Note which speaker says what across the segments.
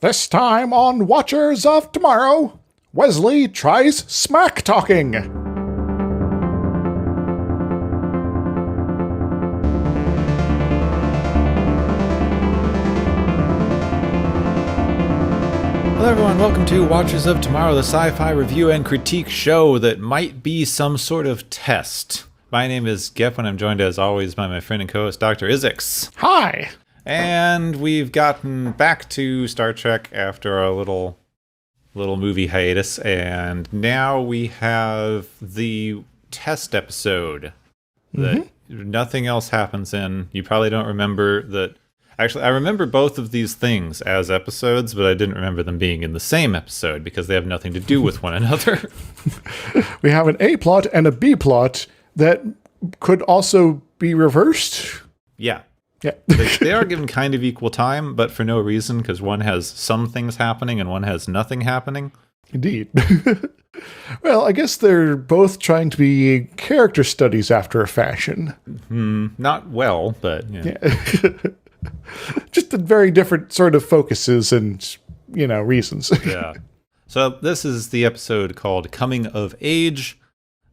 Speaker 1: This time on Watchers of Tomorrow, Wesley tries smack talking.
Speaker 2: Hello everyone, welcome to Watchers of Tomorrow, the sci-fi review and critique show that might be some sort of test. My name is Gep, and I'm joined as always by my friend and co-host Dr. Isix.
Speaker 1: Hi!
Speaker 2: And we've gotten back to Star Trek after a little movie hiatus, and now we have the test episode that nothing else happens in. You probably don't remember that. Actually, I remember both of these things as episodes, but I didn't remember them being in the same episode because they have nothing to do with one another.
Speaker 1: We have an A plot and a B plot that could also be reversed.
Speaker 2: Yeah.
Speaker 1: Yeah.
Speaker 2: They are given kind of equal time, but for no reason, because one has some things happening and one has nothing happening.
Speaker 1: Indeed. Well, I guess they're both trying to be character studies after a fashion.
Speaker 2: Not well, but yeah.
Speaker 1: Just a very different sort of focuses and, reasons.
Speaker 2: Yeah. So this is the episode called Coming of Age,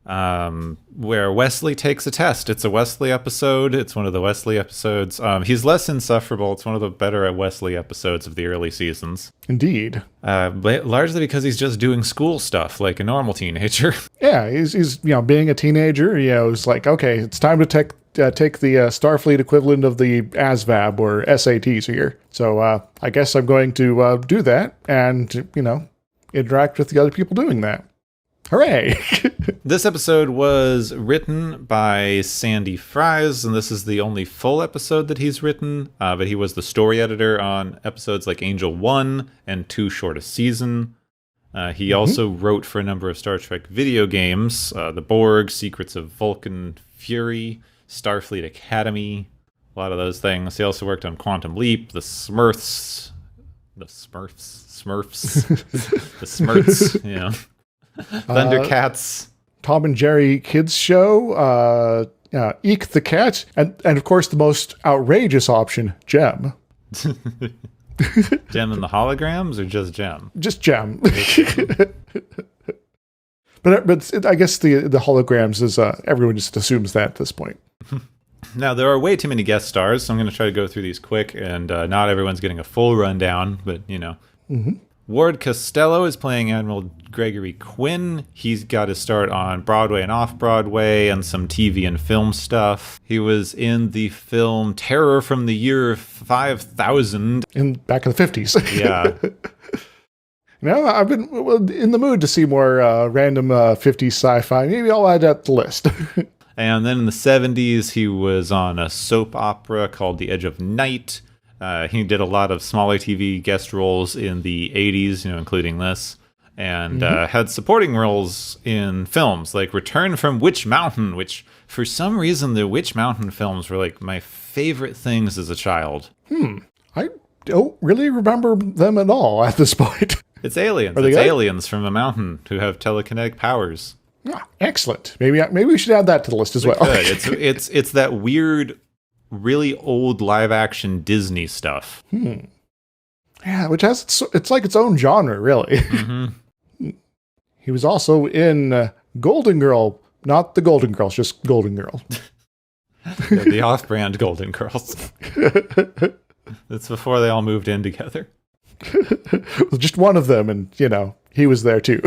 Speaker 2: where Wesley takes a test. It's a Wesley episode. It's one of the Wesley episodes. He's less insufferable. It's one of the better Wesley episodes of the early seasons.
Speaker 1: Indeed.
Speaker 2: But largely because he's just doing school stuff like a normal teenager.
Speaker 1: Yeah, he's being a teenager, it's like, okay, it's time to take the Starfleet equivalent of the ASVAB or SATs here. So I guess I'm going to do that and, interact with the other people doing that. Hooray!
Speaker 2: This episode was written by Sandy Fries, and this is the only full episode that he's written, but he was the story editor on episodes like Angel 1 and Too Short a Season. He also wrote for a number of Star Trek video games, The Borg, Secrets of Vulcan Fury, Starfleet Academy, a lot of those things. He also worked on Quantum Leap, The Smurfs, the Smurfs, yeah. Thundercats,
Speaker 1: Tom and Jerry Kids Show, Eek the Cat, and of course the most outrageous option, Gem.
Speaker 2: Gem and the Holograms, or just Gem?
Speaker 1: Just Gem. But I guess the holograms is everyone just assumes that at this point.
Speaker 2: Now, there are way too many guest stars, so I'm going to try to go through these quick, and not everyone's getting a full rundown, but, Ward Costello is playing Admiral Gregory Quinn. He's got his start on Broadway and off-Broadway and some TV and film stuff. He was in the film Terror from the Year 5000.
Speaker 1: Back in the 50s.
Speaker 2: Yeah.
Speaker 1: I've been in the mood to see more random 50s sci-fi. Maybe I'll add that to the list.
Speaker 2: And then in the 70s, he was on a soap opera called The Edge of Night. He did a lot of smaller TV guest roles in the 80s, including this, and had supporting roles in films like Return from Witch Mountain, which for some reason the Witch Mountain films were like my favorite things as a child.
Speaker 1: I don't really remember them at all at this point.
Speaker 2: It's aliens. It's aliens from a mountain who have telekinetic powers.
Speaker 1: Ah, excellent. Maybe we should add that to the list as well.
Speaker 2: It's that weird, really old live action Disney stuff.
Speaker 1: Yeah, which has it's like its own genre, really. He was also in Golden Girl, not the Golden Girls, just Golden Girl.
Speaker 2: The off-brand Golden Girls. That's before they all moved in together.
Speaker 1: Just one of them, and he was there too.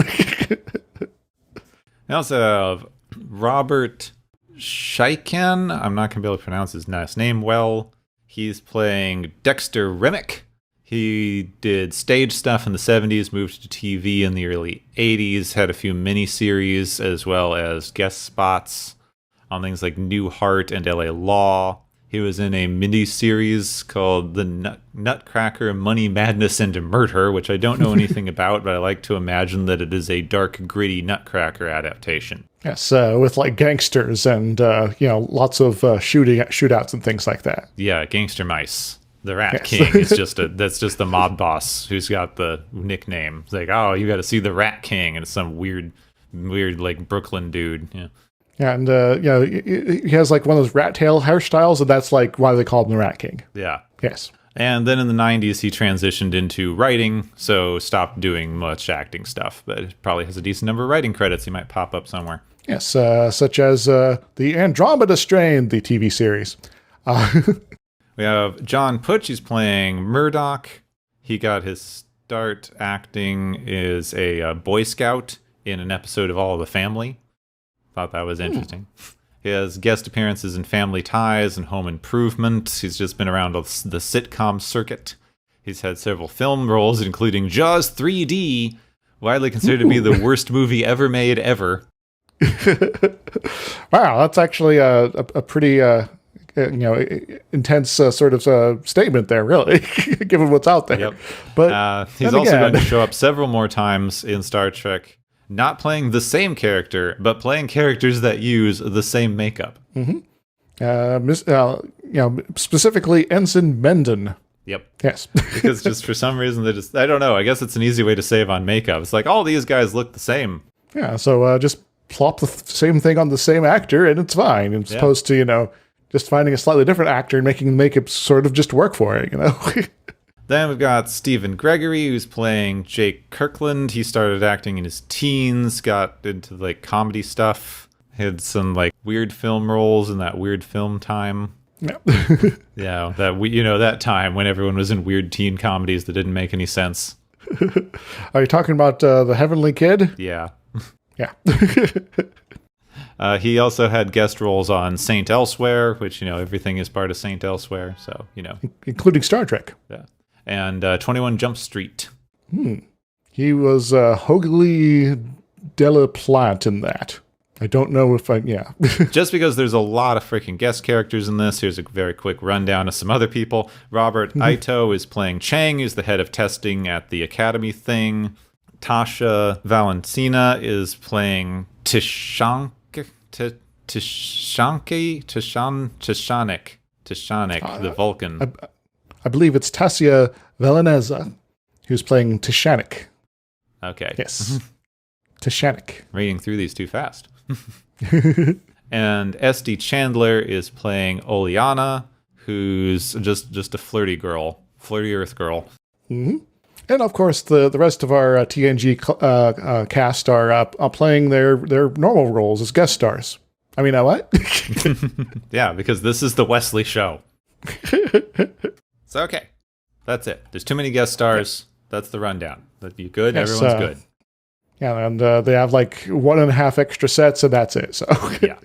Speaker 2: We also have Robert Shiken. I'm not going to be able to pronounce his last name well. He's playing Dexter Remick. He did stage stuff in the 70s, moved to TV in the early 80s, had a few miniseries as well as guest spots on things like New Heart and LA Law. He was in a miniseries called The Nutcracker, Money, Madness, and Murder, which I don't know anything about, but I like to imagine that it is a dark, gritty Nutcracker adaptation.
Speaker 1: Yes, with like gangsters and lots of shootouts and things like that.
Speaker 2: Yeah, Gangster Mice. The Rat King is that's just the mob boss who's got the nickname. It's like, oh, you got to see the Rat King, and it's some weird like Brooklyn dude. Yeah.
Speaker 1: Yeah, and he has like one of those rat tail hairstyles, and that's like why they call him the Rat King.
Speaker 2: Yeah.
Speaker 1: Yes.
Speaker 2: And then in the 90s, he transitioned into writing, so stopped doing much acting stuff, but probably has a decent number of writing credits. He might pop up somewhere.
Speaker 1: Yes, such as the Andromeda Strain, the TV series.
Speaker 2: We have John Putch. He's playing Murdoch. He got his start acting as a Boy Scout in an episode of All of the Family. Thought that was interesting. He has guest appearances in Family Ties and Home Improvement. He's just been around the sitcom circuit. He's had several film roles, including Jaws 3D, widely considered to be the worst movie ever made ever.
Speaker 1: Wow, that's actually a pretty intense sort of statement there, really, given what's out there.
Speaker 2: Yep.
Speaker 1: But
Speaker 2: he's also going to show up several more times in Star Trek, not playing the same character, but playing characters that use the same makeup.
Speaker 1: Specifically Ensign Mendon.
Speaker 2: Yep.
Speaker 1: Yes.
Speaker 2: Because just for some reason, I don't know, I guess it's an easy way to save on makeup. It's like, all these guys look the same.
Speaker 1: Yeah, so just plop the same thing on the same actor and it's fine. As opposed to, just finding a slightly different actor and making the makeup sort of just work for it,
Speaker 2: Then we've got Stephen Gregory, who's playing Jake Kirkland. He started acting in his teens, got into comedy stuff, had some weird film roles in that weird film time.
Speaker 1: Yeah.
Speaker 2: Yeah, that time when everyone was in weird teen comedies that didn't make any sense.
Speaker 1: Are you talking about The Heavenly Kid?
Speaker 2: Yeah.
Speaker 1: Yeah.
Speaker 2: He also had guest roles on Saint Elsewhere, which, everything is part of Saint Elsewhere, so,
Speaker 1: Including Star Trek.
Speaker 2: Yeah. And 21 Jump Street.
Speaker 1: He was Hoagly Delaplante in that. I don't know if yeah.
Speaker 2: Just because there's a lot of freaking guest characters in this, here's a very quick rundown of some other people. Robert Ito is playing Chang, who's the head of testing at the Academy thing. Tasha Valentina is playing Tishanik, the Vulcan.
Speaker 1: I believe it's Tasia Velaneza who's playing Tishanik.
Speaker 2: Okay.
Speaker 1: Yes. Tishanik.
Speaker 2: Reading through these too fast. And S.D. Chandler is playing Oleana, who's just a flirty Earth girl.
Speaker 1: Mm-hmm. And of course, the rest of our TNG cast are playing their normal roles as guest stars. I mean, what?
Speaker 2: Yeah, because this is the Wesley show. So, okay. That's it. There's too many guest stars. That's the rundown. You good? Yes, everyone's good.
Speaker 1: Yeah, and they have 1.5 extra sets, and that's it. So
Speaker 2: yeah.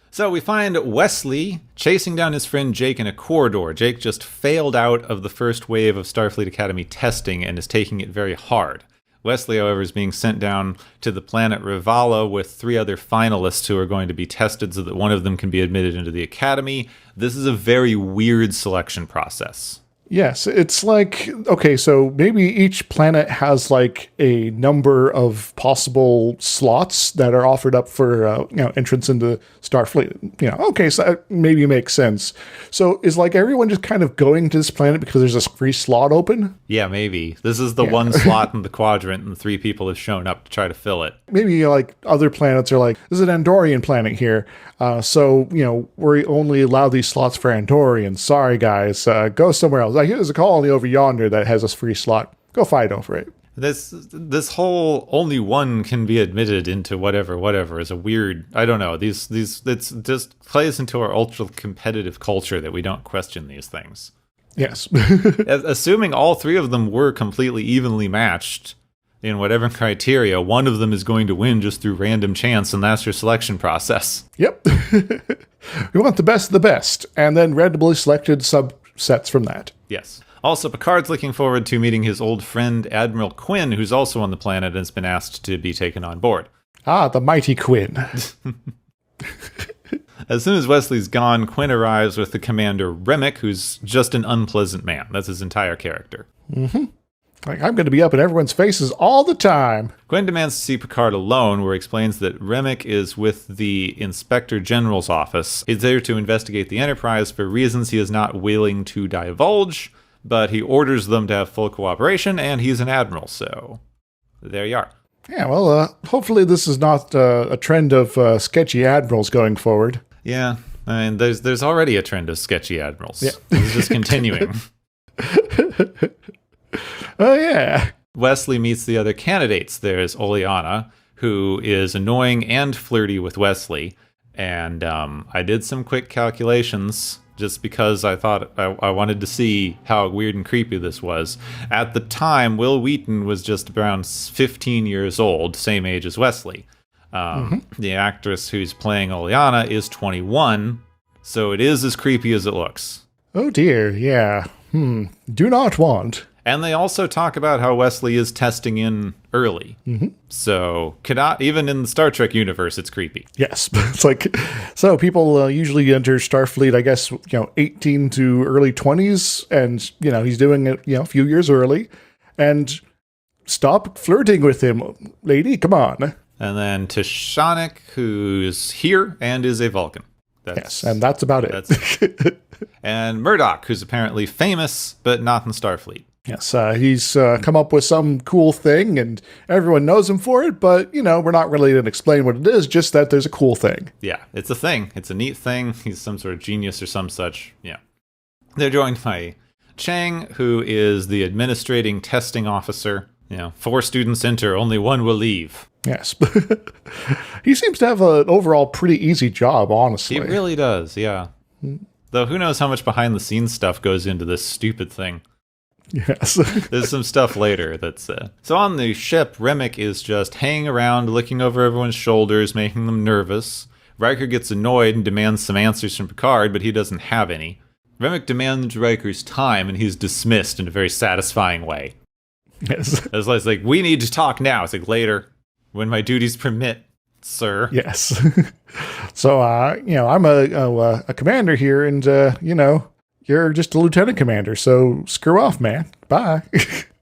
Speaker 2: So we find Wesley chasing down his friend Jake in a corridor. Jake just failed out of the first wave of Starfleet Academy testing and is taking it very hard. Wesley, however, is being sent down to the planet Rivala with 3 other finalists who are going to be tested so that one of them can be admitted into the Academy. This is a very weird selection process.
Speaker 1: Yes, it's okay, so maybe each planet has a number of possible slots that are offered up for entrance into Starfleet. Okay, so that maybe makes sense. So is everyone just kind of going to this planet because there's a free slot open?
Speaker 2: Yeah, maybe. This is the one slot in the quadrant and 3 people have shown up to try to fill it.
Speaker 1: Maybe other planets are this is an Andorian planet here. So we only allow these slots for Andorians. Sorry, guys. Go somewhere else. Here's a colony over yonder that has a free slot. Go fight over it.
Speaker 2: This whole only one can be admitted into whatever is a weird. I don't know. It's just plays into our ultra competitive culture that we don't question these things.
Speaker 1: Yes.
Speaker 2: Assuming all 3 of them were completely evenly matched in whatever criteria, one of them is going to win just through random chance, and that's your selection process.
Speaker 1: Yep. We want the best of the best, and then randomly selected subsets from that.
Speaker 2: Yes. Also, Picard's looking forward to meeting his old friend Admiral Quinn, who's also on the planet and has been asked to be taken on board.
Speaker 1: Ah, the mighty Quinn.
Speaker 2: As soon as Wesley's gone, Quinn arrives with the commander Remick, who's just an unpleasant man. That's his entire character.
Speaker 1: Mm-hmm. I'm going to be up in everyone's faces all the time.
Speaker 2: Quinn demands to see Picard alone, where he explains that Remick is with the Inspector General's office. He's there to investigate the Enterprise for reasons he is not willing to divulge, but he orders them to have full cooperation, and he's an admiral, so there you are.
Speaker 1: Yeah, well, hopefully this is not a trend of sketchy admirals going forward.
Speaker 2: Yeah, I mean, there's already a trend of sketchy admirals. Yeah. It's just continuing.
Speaker 1: Oh, yeah.
Speaker 2: Wesley meets the other candidates. There's Oleana, who is annoying and flirty with Wesley. And I did some quick calculations just because I thought I wanted to see how weird and creepy this was. At the time, Will Wheaton was just around 15 years old, same age as Wesley. The actress who's playing Oleana is 21, so it is as creepy as it looks.
Speaker 1: Oh, dear. Yeah. Do not want.
Speaker 2: And they also talk about how Wesley is testing in early. So, even in the Star Trek universe, it's creepy.
Speaker 1: Yes. It's like, so people usually enter Starfleet, I guess, 18 to early 20s. And, he's doing it, a few years early. And stop flirting with him, lady. Come on.
Speaker 2: And then Tishanik, who's here and is a Vulcan.
Speaker 1: Yes, and that's about it.
Speaker 2: And Murdoch, who's apparently famous, but not in Starfleet.
Speaker 1: Yes, he's come up with some cool thing, and everyone knows him for it, but, we're not really going to explain what it is, just that there's a cool thing.
Speaker 2: Yeah, it's a thing. It's a neat thing. He's some sort of genius or some such. Yeah. They're joined by Chang, who is the administrating testing officer. 4 students enter, only 1 will leave.
Speaker 1: Yes. He seems to have an overall pretty easy job, honestly.
Speaker 2: He really does, yeah. Though who knows how much behind-the-scenes stuff goes into this stupid thing.
Speaker 1: Yes.
Speaker 2: There's some stuff later that's... So on the ship, Remick is just hanging around, looking over everyone's shoulders, making them nervous. Riker gets annoyed and demands some answers from Picard, but he doesn't have any. Remick demands Riker's time, and he's dismissed in a very satisfying way.
Speaker 1: Yes.
Speaker 2: It's like, we need to talk now. It's like, later, when my duties permit, sir.
Speaker 1: Yes. So, I'm a commander here, and, you're just a lieutenant commander, so screw off, man. Bye.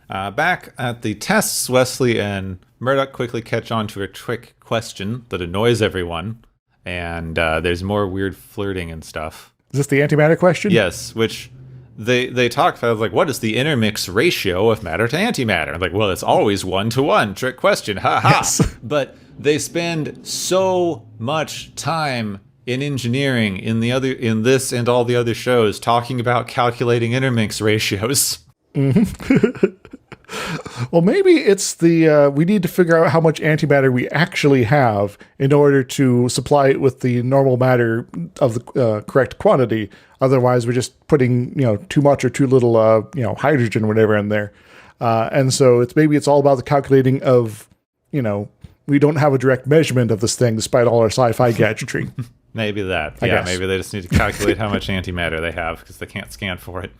Speaker 2: Back at the tests, Wesley and Murdoch quickly catch on to a trick question that annoys everyone, and there's more weird flirting and stuff.
Speaker 1: Is this the antimatter question?
Speaker 2: Yes, which they talk about, like, what is the intermix ratio of matter to antimatter? I'm like, well, it's always 1-to-1. Trick question. Ha ha.
Speaker 1: Yes.
Speaker 2: But they spend so much time in engineering, in this and all the other shows, talking about calculating intermix ratios.
Speaker 1: Well, maybe it's we need to figure out how much antimatter we actually have in order to supply it with the normal matter of the correct quantity. Otherwise, we're just putting, too much or too little, hydrogen or whatever in there. And so maybe it's all about the calculating of, we don't have a direct measurement of this thing despite all our sci-fi gadgetry.
Speaker 2: Maybe that.
Speaker 1: I guess.
Speaker 2: Maybe they just need to calculate how much antimatter they have because they can't scan for it.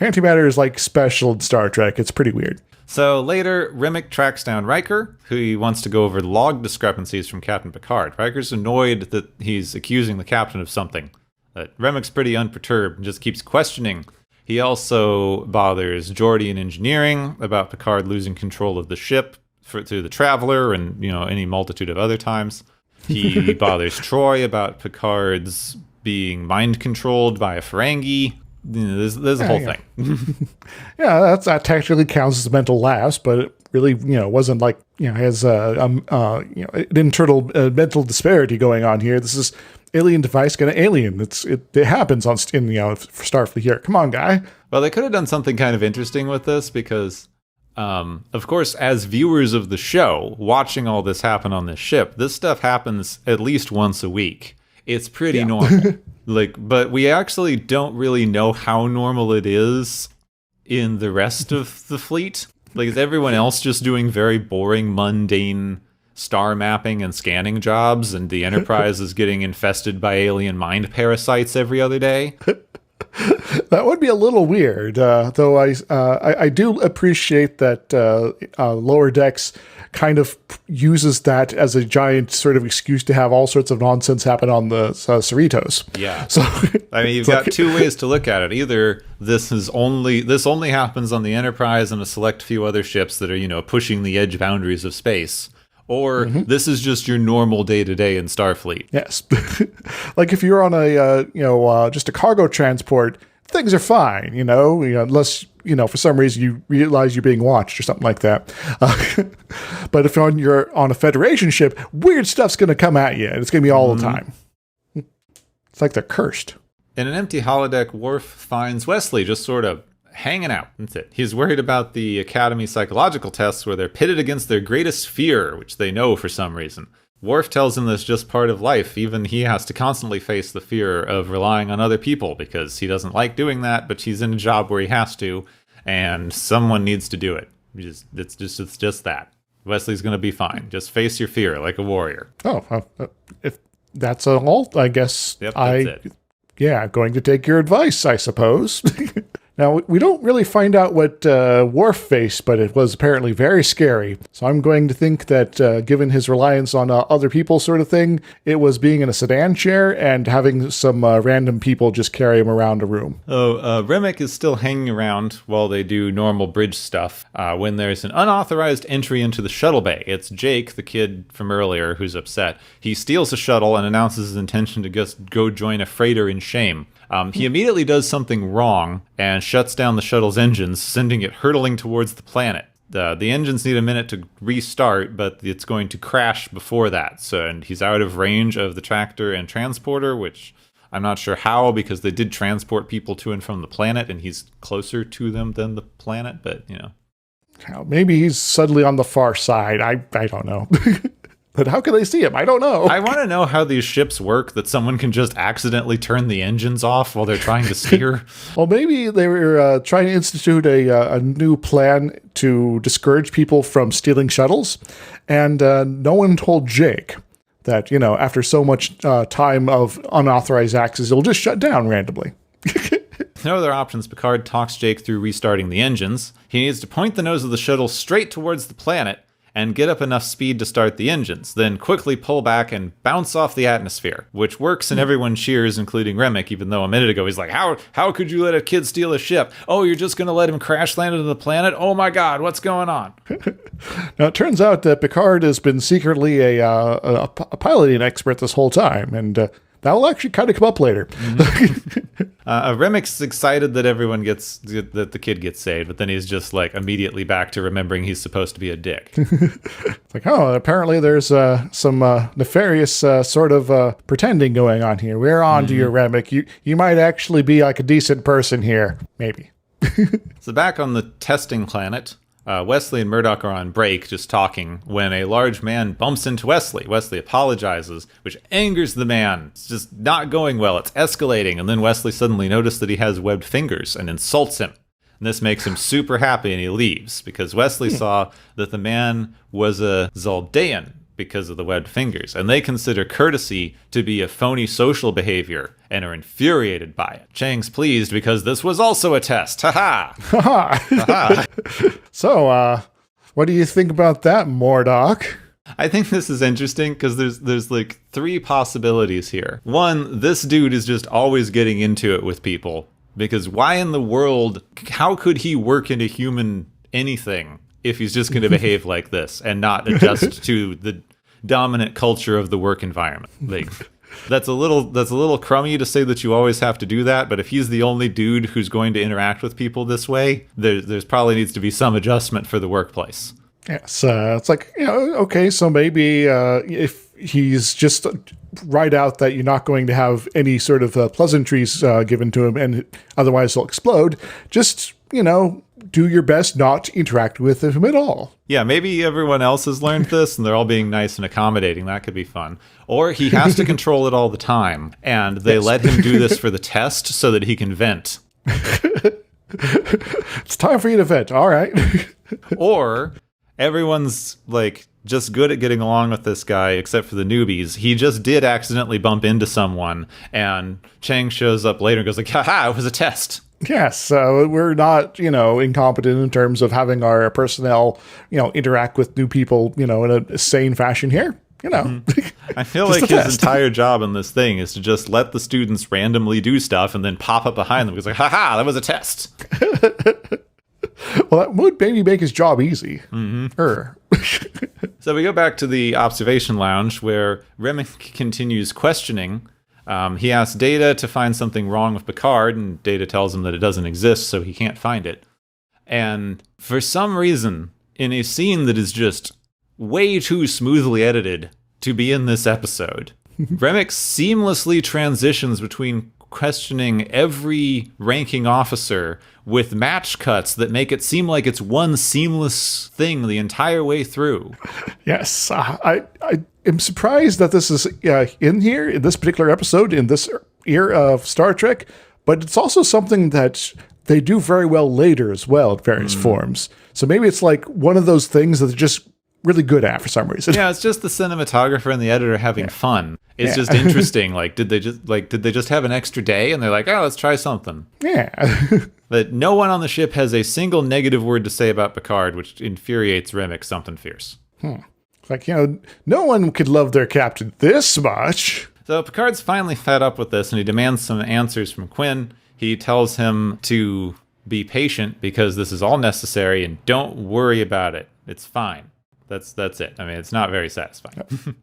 Speaker 1: Antimatter is like special in Star Trek. It's pretty weird.
Speaker 2: So later, Remick tracks down Riker, who he wants to go over log discrepancies from Captain Picard. Riker's annoyed that he's accusing the captain of something. But Remick's pretty unperturbed and just keeps questioning. He also bothers Geordi in engineering about Picard losing control of the ship through the Traveler and, any multitude of other times. He bothers Troy about Picard's being mind-controlled by a Ferengi. There's a whole thing.
Speaker 1: Yeah, that technically counts as a mental lapse, but it really, wasn't like, has an internal mental disparity going on here. This is alien device kind of alien. It happens for Starfleet here. Come on, guy.
Speaker 2: Well, they could have done something kind of interesting with this because... of course, as viewers of the show, watching all this happen on this ship, this stuff happens at least once a week. It's pretty normal. But we actually don't really know how normal it is in the rest of the fleet. Like, is everyone else just doing very boring, mundane star mapping and scanning jobs, and the Enterprise is getting infested by alien mind parasites every other day?
Speaker 1: That would be a little weird, though I do appreciate that Lower Decks kind of uses that as a giant sort of excuse to have all sorts of nonsense happen on the Cerritos.
Speaker 2: Yeah.
Speaker 1: So
Speaker 2: I mean, you've got two ways to look at it. Either this only happens on the Enterprise and a select few other ships that are, pushing the edge boundaries of space. Or this is just your normal day-to-day in Starfleet.
Speaker 1: Yes. Like if you're on a, just a cargo transport, things are fine, unless, for some reason you realize you're being watched or something like that. But if you're on a Federation ship, weird stuff's going to come at you, and it's going to be all the time. It's like they're cursed.
Speaker 2: In an empty holodeck, Worf finds Wesley just sort of hanging out. That's it. He's worried about the Academy psychological tests where they're pitted against their greatest fear, which they know for some reason. Worf tells him that's just part of life. Even he has to constantly face the fear of relying on other people because he doesn't like doing that, but he's in a job where he has to, and someone needs to do it. It's just that. Wesley's going to be fine. Just face your fear like a warrior.
Speaker 1: Oh, if that's all, I guess
Speaker 2: Yep, that's it.
Speaker 1: Yeah, going to take your advice, I suppose. Now, we don't really find out what Worf faced, but it was apparently very scary. So I'm going to think that given his reliance on other people sort of thing, it was being in a sedan chair and having some random people just carry him around a room.
Speaker 2: Remick is still hanging around while they do normal bridge stuff when there's an unauthorized entry into the shuttle bay. It's Jake, the kid from earlier, who's upset. He steals a shuttle and announces his intention to just go join a freighter in shame. He immediately does something wrong and shuts down the shuttle's engines, sending it hurtling towards the planet. The engines need a minute to restart, but it's going to crash before that. And he's out of range of the tractor and transporter, which I'm not sure how, because they did transport people to and from the planet, and he's closer to them than the planet, but, you know.
Speaker 1: Maybe he's suddenly on the far side. I don't know. But how can they see him? I don't know.
Speaker 2: I want to know how these ships work, that someone can just accidentally turn the engines off while they're trying to steer.
Speaker 1: Well, maybe they were trying to institute a new plan to discourage people from stealing shuttles. And no one told Jake that, you know, after so much time of unauthorized access, it'll just shut down randomly.
Speaker 2: No other options. Picard talks Jake through restarting the engines. He needs to point the nose of the shuttle straight towards the planet and get up enough speed to start the engines, then quickly pull back and bounce off the atmosphere, which works and everyone cheers, including Remick, even though a minute ago he's like, how could you let a kid steal a ship? Oh, you're just going to let him crash land into the planet? Oh my god, what's going on?
Speaker 1: Now, it turns out that Picard has been secretly a piloting expert this whole time, and that'll actually kind of come up later.
Speaker 2: Remick's excited that that the kid gets saved, but then he's just like immediately back to remembering he's supposed to be a dick.
Speaker 1: It's like, oh, apparently there's some nefarious sort of pretending going on here. We're on to you, Remick. You might actually be like a decent person here. Maybe.
Speaker 2: So back on the testing planet, Wesley and Murdoch are on break, just talking, when a large man bumps into Wesley. Wesley apologizes, which angers the man. It's just not going well. It's escalating. And then Wesley suddenly notices that he has webbed fingers and insults him. And this makes him super happy, and he leaves, because Wesley saw that the man was a Zaldean because of the webbed fingers, and they consider courtesy to be a phony social behavior and are infuriated by it. Chang's pleased because this was also a test. Ha-ha!
Speaker 1: Ha-ha! So, what do you think about that, Murdoch?
Speaker 2: I think this is interesting because there's like three possibilities here. One, this dude is just always getting into it with people, because why in the world, how could he work into human anything if he's just going to behave like this and not adjust to the dominant culture of the work environment? Like, that's a little crummy to say that you always have to do that, but if he's the only dude who's going to interact with people this way, there's probably needs to be some adjustment for the workplace.
Speaker 1: Yes, it's like, you know, okay, so maybe if he's just write out that you're not going to have any sort of pleasantries given to him, and otherwise he'll explode, just, you know, do your best not to interact with him at all.
Speaker 2: Yeah, maybe everyone else has learned this and they're all being nice and accommodating. That could be fun. Or he has to control it all the time, and they let him do this for the test so that he can vent.
Speaker 1: It's time for you to vent. All right.
Speaker 2: Or everyone's like just good at getting along with this guy, except for the newbies. He just did accidentally bump into someone, and Chang shows up later and goes like, haha, it was a test.
Speaker 1: Yes, we're not, you know, incompetent in terms of having our personnel, you know, interact with new people, you know, in a sane fashion here. You know,
Speaker 2: I feel like his entire job in this thing is to just let the students randomly do stuff and then pop up behind them. He's like, haha, that was a test.
Speaker 1: Well, that would maybe make his job easy.
Speaker 2: So we go back to the observation lounge where Remick continues questioning. He asks Data to find something wrong with Picard, and Data tells him that it doesn't exist, so he can't find it. And for some reason, in a scene that is just way too smoothly edited to be in this episode, Remick seamlessly transitions between questioning every ranking officer with match cuts that make it seem like it's one seamless thing the entire way through.
Speaker 1: Yes, I am surprised that this is in here, in this particular episode, in this era of Star Trek, but it's also something that they do very well later as well in various forms. So maybe it's like one of those things that they're just really good at for some reason.
Speaker 2: Yeah, it's just the cinematographer and the editor having fun. It's just interesting. Like, did they just have an extra day and they're like, oh, let's try something.
Speaker 1: Yeah.
Speaker 2: But no one on the ship has a single negative word to say about Picard, which infuriates Remick something fierce.
Speaker 1: Like, no one could love their captain this much.
Speaker 2: So Picard's finally fed up with this and he demands some answers from Quinn. He tells him to be patient because this is all necessary and don't worry about it. It's fine. That's it. I mean, it's not very satisfying.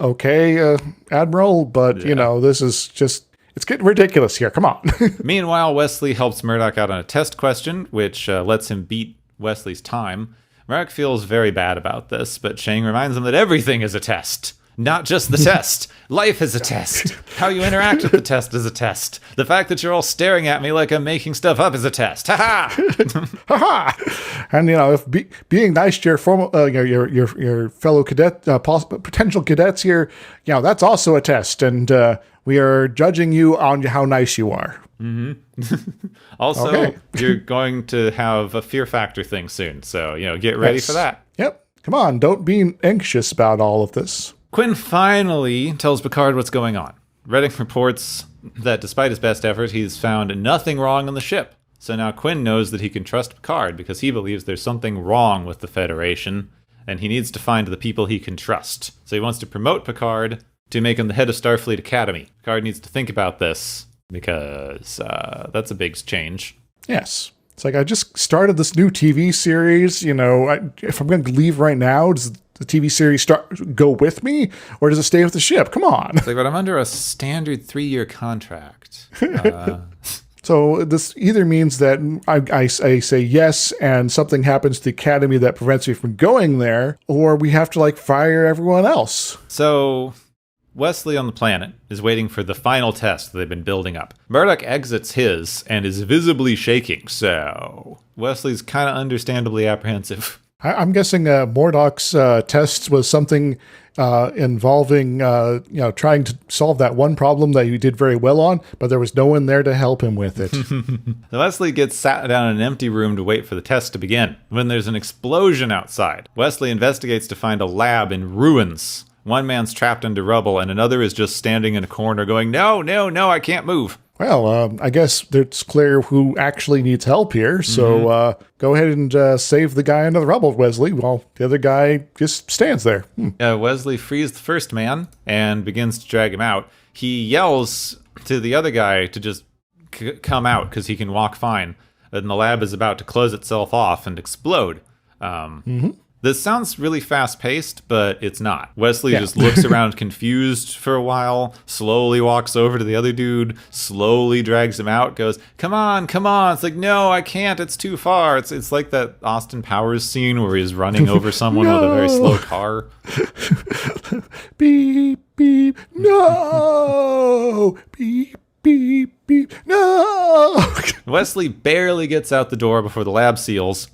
Speaker 1: Okay, Admiral, but, this is just, it's getting ridiculous here. Come on.
Speaker 2: Meanwhile, Wesley helps Murdoch out on a test question, which lets him beat Wesley's time. Murdoch feels very bad about this, but Chang reminds him that everything is a test. Not just the test. Life is a test. How you interact with the test is a test. The fact that you're all staring at me like I'm making stuff up is a test. Ha ha!
Speaker 1: Ha ha! And if being nice to your fellow cadet, potential cadets here, that's also a test, and we are judging you on how nice you are.
Speaker 2: Also, you're going to have a fear factor thing soon, so get ready for that.
Speaker 1: Yep. Come on, don't be anxious about all of this.
Speaker 2: Quinn finally tells Picard what's going on. Redding reports that despite his best effort, he's found nothing wrong on the ship. So now Quinn knows that he can trust Picard because he believes there's something wrong with the Federation, and he needs to find the people he can trust. So he wants to promote Picard to make him the head of Starfleet Academy. Picard needs to think about this because that's a big change.
Speaker 1: Yes. It's like, I just started this new TV series, if I'm going to leave right now, does the TV series go with me, or does it stay with the ship? Come on.
Speaker 2: It's like, but I'm under a standard 3-year contract.
Speaker 1: So this either means that I say yes and something happens to the Academy that prevents me from going there, or we have to fire everyone else.
Speaker 2: So Wesley on the planet is waiting for the final test that they've been building up. Murdoch exits his and is visibly shaking, so Wesley's kind of understandably apprehensive.
Speaker 1: I'm guessing Mordoc's test was something involving, trying to solve that one problem that you did very well on, but there was no one there to help him with it.
Speaker 2: So Wesley gets sat down in an empty room to wait for the test to begin. When there's an explosion outside, Wesley investigates to find a lab in ruins. One man's trapped under rubble, and another is just standing in a corner going, no, I can't move.
Speaker 1: Well, I guess it's clear who actually needs help here, so go ahead and save the guy under the rubble, Wesley, while the other guy just stands there.
Speaker 2: Wesley frees the first man and begins to drag him out. He yells to the other guy to just come out because he can walk fine, and the lab is about to close itself off and explode. This sounds really fast-paced, but it's not. Wesley just looks around confused for a while, slowly walks over to the other dude, slowly drags him out, goes, come on. It's like, no, I can't. It's too far. It's like that Austin Powers scene where he's running over someone with a very slow car.
Speaker 1: Beep, beep, no! Beep, beep, beep, no!
Speaker 2: Wesley barely gets out the door before the lab seals.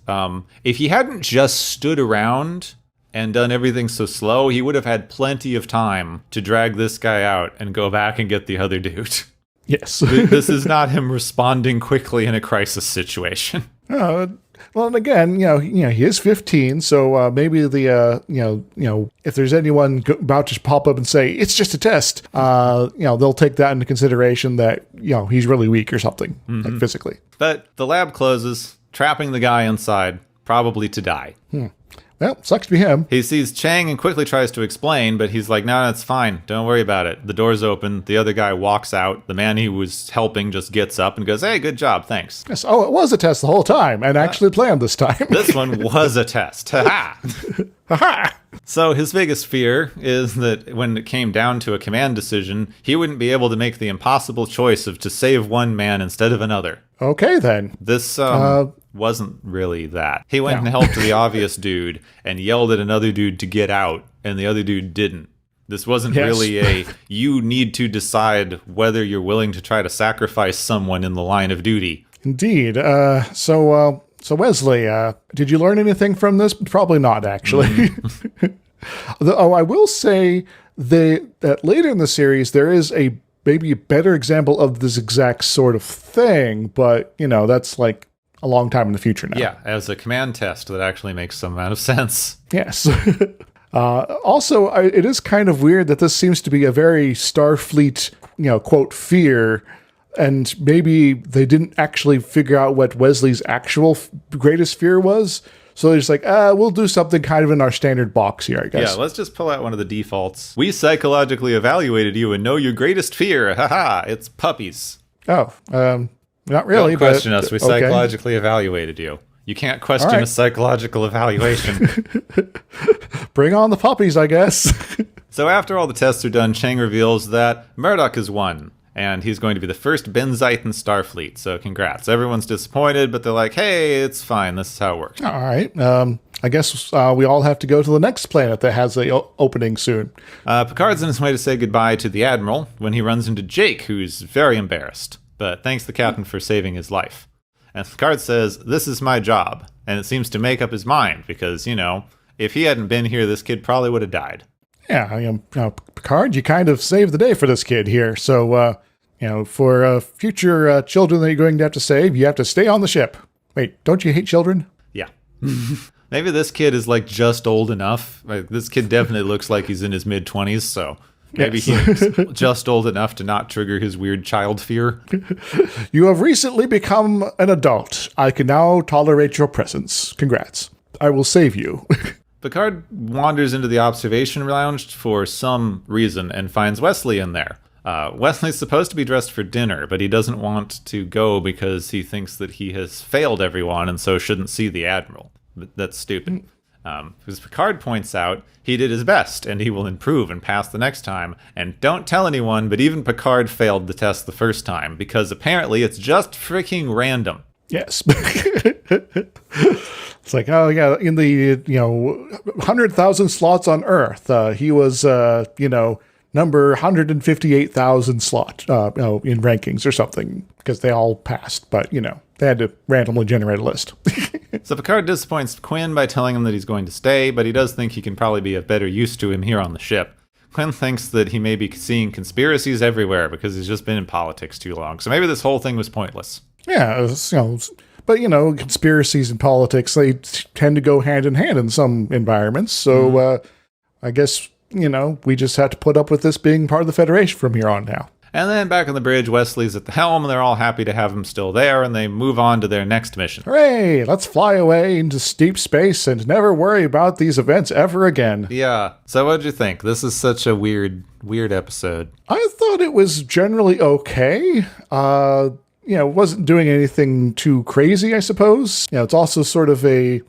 Speaker 2: If he hadn't just stood around and done everything so slow, he would have had plenty of time to drag this guy out and go back and get the other dude.
Speaker 1: Yes.
Speaker 2: This is not him responding quickly in a crisis situation.
Speaker 1: Well, and again, he is 15, so maybe the, if there's anyone about to pop up and say, it's just a test, they'll take that into consideration that, he's really weak or something, like physically.
Speaker 2: But the lab closes, trapping the guy inside, probably to die.
Speaker 1: Well, sucks to be him.
Speaker 2: He sees Chang and quickly tries to explain, but he's like, no, it's fine. Don't worry about it. The door's open. The other guy walks out. The man he was helping just gets up and goes, hey, good job. Thanks.
Speaker 1: Yes. Oh, it was a test the whole time and actually planned this time.
Speaker 2: This one was a test. Ha-ha.
Speaker 1: Ha-ha.
Speaker 2: So his biggest fear is that when it came down to a command decision, he wouldn't be able to make the impossible choice of to save one man instead of another.
Speaker 1: Okay, then.
Speaker 2: This wasn't really that. He went and helped the obvious dude and yelled at another dude to get out, and the other dude didn't. This wasn't
Speaker 1: Yes.
Speaker 2: really you need to decide whether you're willing to try to sacrifice someone in the line of duty.
Speaker 1: Indeed. So Wesley, did you learn anything from this? Probably not, actually. I will say that later in the series, there is maybe a better example of this exact sort of thing, but, that's like a long time in the future now.
Speaker 2: Yeah, as a command test that actually makes some amount of sense.
Speaker 1: Yes. Also, it is kind of weird that this seems to be a very Starfleet, quote, fear, and maybe they didn't actually figure out what Wesley's actual greatest fear was. So they're just like, we'll do something kind of in our standard box here, I guess.
Speaker 2: Yeah, let's just pull out one of the defaults. We psychologically evaluated you and know your greatest fear. Haha, it's puppies.
Speaker 1: Oh, not really.
Speaker 2: Don't question us. We
Speaker 1: okay.
Speaker 2: psychologically evaluated you. You can't question a psychological evaluation.
Speaker 1: Bring on the puppies, I guess.
Speaker 2: So after all the tests are done, Chang reveals that Murdoch has won, and he's going to be the first Benzite in Starfleet. So congrats. Everyone's disappointed, but they're like, hey, it's fine. This is how it works.
Speaker 1: All right. I guess we all have to go to the next planet that has the opening soon.
Speaker 2: Picard's on his way to say goodbye to the Admiral when he runs into Jake, who's very embarrassed, but thanks the captain for saving his life. And Picard says, this is my job. And it seems to make up his mind because, if he hadn't been here, this kid probably would have died.
Speaker 1: Yeah, Picard, you kind of saved the day for this kid here. So, for future children that you're going to have to save, you have to stay on the ship. Wait, don't you hate children?
Speaker 2: Yeah. Maybe this kid is like just old enough. Like, this kid definitely looks like he's in his mid-20s, so maybe he's just old enough to not trigger his weird child fear.
Speaker 1: You have recently become an adult. I can now tolerate your presence. Congrats. I will save you.
Speaker 2: Picard wanders into the observation lounge for some reason and finds Wesley in there. Wesley's supposed to be dressed for dinner, but he doesn't want to go because he thinks that he has failed everyone and so shouldn't see the Admiral. But that's stupid. Because Picard points out he did his best and he will improve and pass the next time. And don't tell anyone, but even Picard failed the test the first time because apparently it's just freaking random.
Speaker 1: Yes. It's like, oh, yeah, in the, 100,000 slots on Earth, he was, number 158,000 slot in rankings or something because they all passed. But, they had to randomly generate a list.
Speaker 2: So Picard disappoints Quinn by telling him that he's going to stay, but he does think he can probably be of better use to him here on the ship. Quinn thinks that he may be seeing conspiracies everywhere because he's just been in politics too long. So maybe this whole thing was pointless.
Speaker 1: Yeah, but, conspiracies and politics, they tend to go hand in hand in some environments. So I guess, we just have to put up with this being part of the Federation from here on now.
Speaker 2: And then back on the bridge, Wesley's at the helm, and they're all happy to have him still there, and they move on to their next mission.
Speaker 1: Hooray! Let's fly away into deep space and never worry about these events ever again.
Speaker 2: Yeah. So what did you think? This is such a weird episode.
Speaker 1: I thought it was generally okay. Wasn't doing anything too crazy, I suppose. It's also sort of a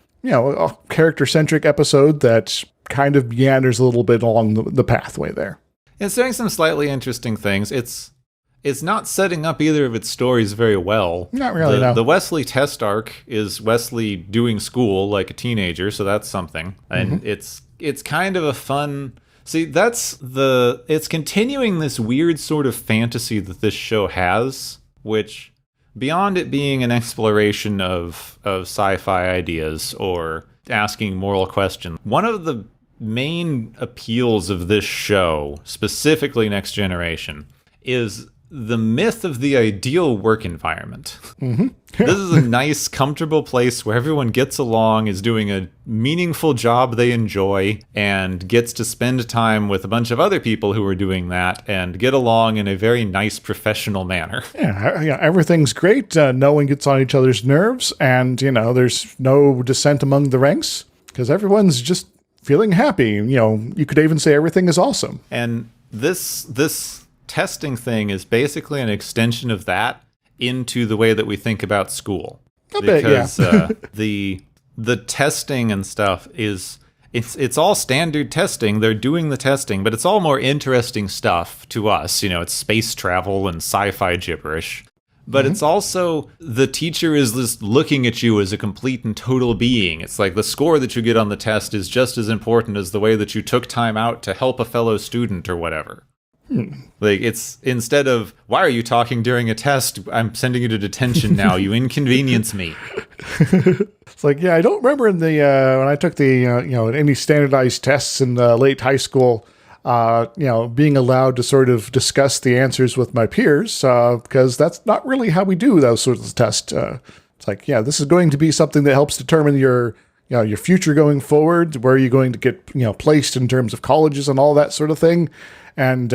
Speaker 1: character-centric episode that kind of meanders a little bit along the pathway there.
Speaker 2: It's doing some slightly interesting things. It's not setting up either of its stories very well.
Speaker 1: Not really, no.
Speaker 2: The Wesley test arc is Wesley doing school like a teenager, so that's something. And it's kind of a fun... See, it's continuing this weird sort of fantasy that this show has, which, beyond it being an exploration of sci-fi ideas or asking moral questions, one of the main appeals of this show, specifically Next Generation, is the myth of the ideal work environment. This is a nice, comfortable place where everyone gets along, is doing a meaningful job they enjoy, and gets to spend time with a bunch of other people who are doing that and get along in a very nice, professional manner.
Speaker 1: Yeah, everything's great. No one gets on each other's nerves, and, there's no dissent among the ranks because everyone's just feeling happy. You could even say everything is awesome.
Speaker 2: And this testing thing is basically an extension of that into the way that we think about school.
Speaker 1: Because
Speaker 2: the testing and stuff it's all standard testing. They're doing the testing, but it's all more interesting stuff to us. It's space travel and sci-fi gibberish. but it's also the teacher is just looking at you as a complete and total being. It's like the score that you get on the test is just as important as the way that you took time out to help a fellow student or whatever. Like, it's instead of, why are you talking during a test? I'm sending you to detention now. You inconvenience me.
Speaker 1: It's like, yeah, I don't remember in the when I took the any standardized tests in late high school, being allowed to sort of discuss the answers with my peers, because that's not really how we do those sorts of tests. It's like, yeah, this is going to be something that helps determine your future going forward, where you're going to get placed in terms of colleges and all that sort of thing, and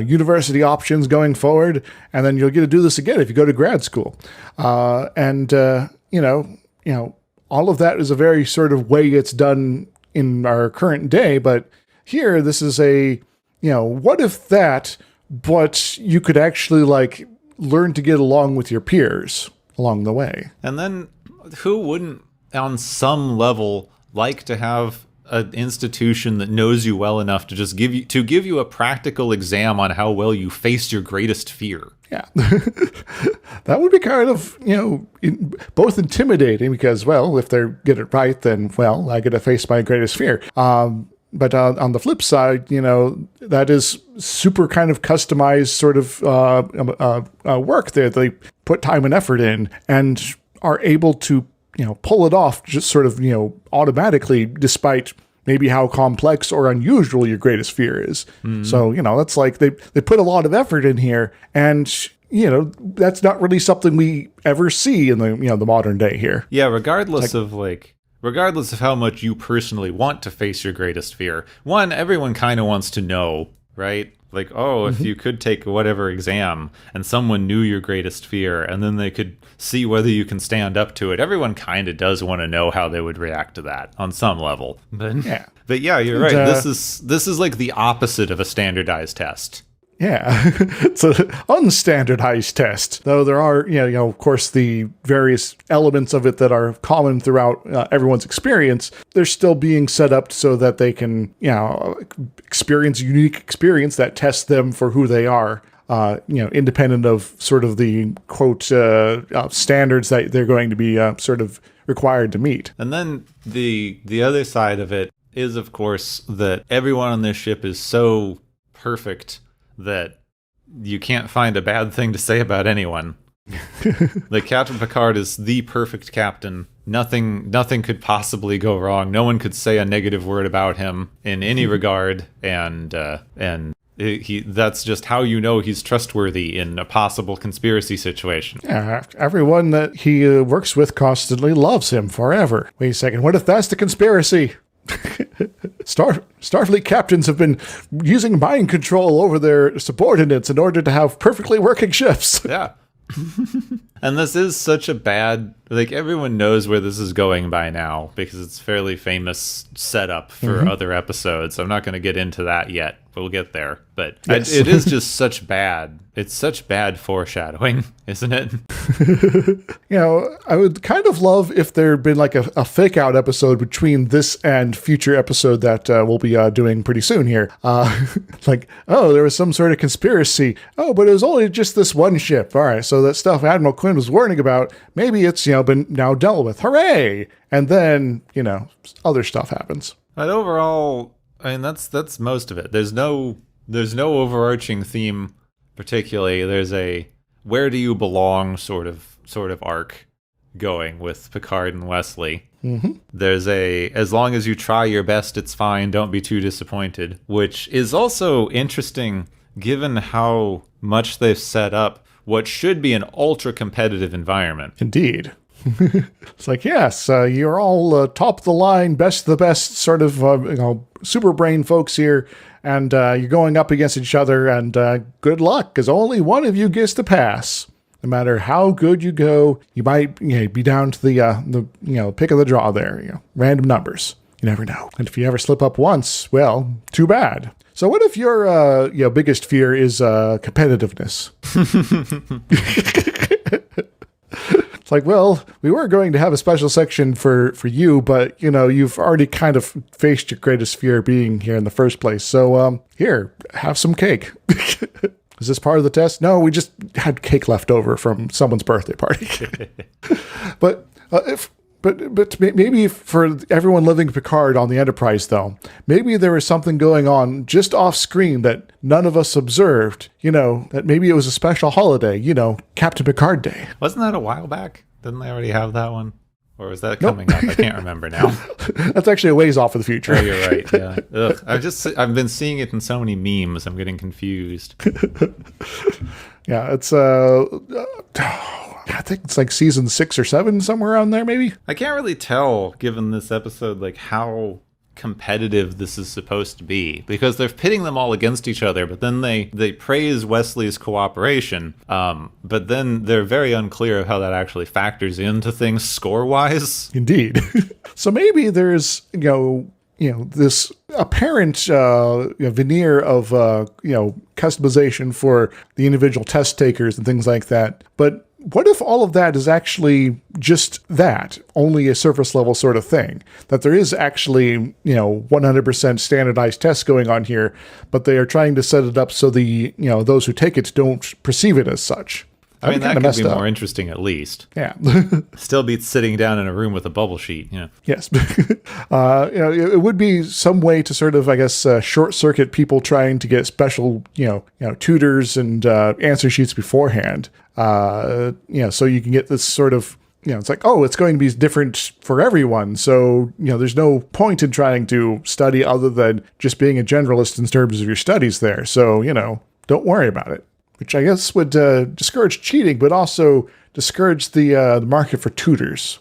Speaker 1: university options going forward, and then you'll get to do this again if you go to grad school, all of that is a very sort of way it's done in our current day, but here this is a what if that, but you could actually like learn to get along with your peers along the way.
Speaker 2: And then who wouldn't on some level like to have an institution that knows you well enough to just give you a practical exam on how well you face your greatest fear?
Speaker 1: Yeah. That would be kind of, both intimidating because, well, if they get it right, then, well, I get to face my greatest fear. But on the flip side, that is super kind of customized sort of work that they put time and effort in and are able to, pull it off just sort of, automatically, despite maybe how complex or unusual your greatest fear is. So, that's like they put a lot of effort in here, and that's not really something we ever see in the modern day here.
Speaker 2: Yeah, regardless of how much you personally want to face your greatest fear, everyone kind of wants to know, right? Like, if you could take whatever exam and someone knew your greatest fear and then they could see whether you can stand up to it, everyone kind of does want to know how they would react to that on some level. But yeah, you're right. This is like the opposite of a standardized test.
Speaker 1: Yeah, it's an unstandardized test, though there are, of course, the various elements of it that are common throughout everyone's experience. They're still being set up so that they can, experience a unique experience that tests them for who they are, independent of sort of the, quote, standards that they're going to be sort of required to meet.
Speaker 2: And then the other side of it is, of course, that everyone on this ship is so perfect that you can't find a bad thing to say about anyone. Like, Captain Picard is the perfect captain. Nothing could possibly go wrong. No one could say a negative word about him in any regard, and that's just how he's trustworthy in a possible conspiracy situation.
Speaker 1: Yeah, everyone that he works with constantly loves him forever. Wait a second, what if that's the conspiracy? Starfleet captains have been using mind control over their subordinates in order to have perfectly working ships.
Speaker 2: Yeah. And this is such a bad, everyone knows where this is going by now because it's fairly famous setup for other episodes. I'm not going to get into that yet. We'll get there. But yes. It is just such bad. It's such bad foreshadowing, isn't it?
Speaker 1: I would kind of love if there had been like a fake out episode between this and future episode that we'll be doing pretty soon here. There was some sort of conspiracy. Oh, but it was only just this one ship. All right, so that stuff Admiral Quinn was warning about, maybe it's, been now dealt with. Hooray! And then, other stuff happens.
Speaker 2: But overall, I mean, that's most of it. There's no overarching theme particularly. There's a where do you belong sort of arc going with Picard and Wesley. There's as long as you try your best, it's fine. Don't be too disappointed, which is also interesting given how much they've set up what should be an ultra competitive environment.
Speaker 1: Indeed. It's like, yes, you're all top of the line, best of the best sort of, super brain folks here, and you're going up against each other, and good luck, because only one of you gets to pass. No matter how good you go, you might be down to the pick of the draw there, random numbers. You never know. And if you ever slip up once, well, too bad. So what if your biggest fear is competitiveness? It's like, well, we were going to have a special section for you, but, you've already kind of faced your greatest fear being here in the first place. So, here, have some cake. Is this part of the test? No, we just had cake left over from someone's birthday party. But maybe for everyone living Picard on the Enterprise, though, maybe there was something going on just off screen that none of us observed. That maybe it was a special holiday. Captain Picard Day.
Speaker 2: Wasn't that a while back? Didn't they already have that one? Or was that coming up? I can't remember now.
Speaker 1: That's actually a ways off of the future.
Speaker 2: Oh, you're right. Yeah. Ugh. I've been seeing it in so many memes. I'm getting confused.
Speaker 1: Yeah, it's I think it's like season 6 or 7, somewhere around there, maybe.
Speaker 2: I can't really tell, given this episode, like how competitive this is supposed to be, because they're pitting them all against each other, but then they praise Wesley's cooperation, but then they're very unclear of how that actually factors into things score-wise.
Speaker 1: Indeed. So maybe there's this apparent veneer of customization for the individual test takers and things like that, but what if all of that is actually just that, only a surface level sort of thing? That there is actually, 100% standardized tests going on here, but they are trying to set it up so those who take it don't perceive it as such.
Speaker 2: I mean, that could be more interesting at least.
Speaker 1: Yeah.
Speaker 2: Still beats sitting down in a room with a bubble sheet.
Speaker 1: Yes. It would be some way to sort of, I guess, short circuit people trying to get special, tutors and answer sheets beforehand. So you can get this sort of, it's like, oh, it's going to be different for everyone. So, there's no point in trying to study other than just being a generalist in terms of your studies there. So, don't worry about it. Which I guess would discourage cheating, but also discourage the market for tutors.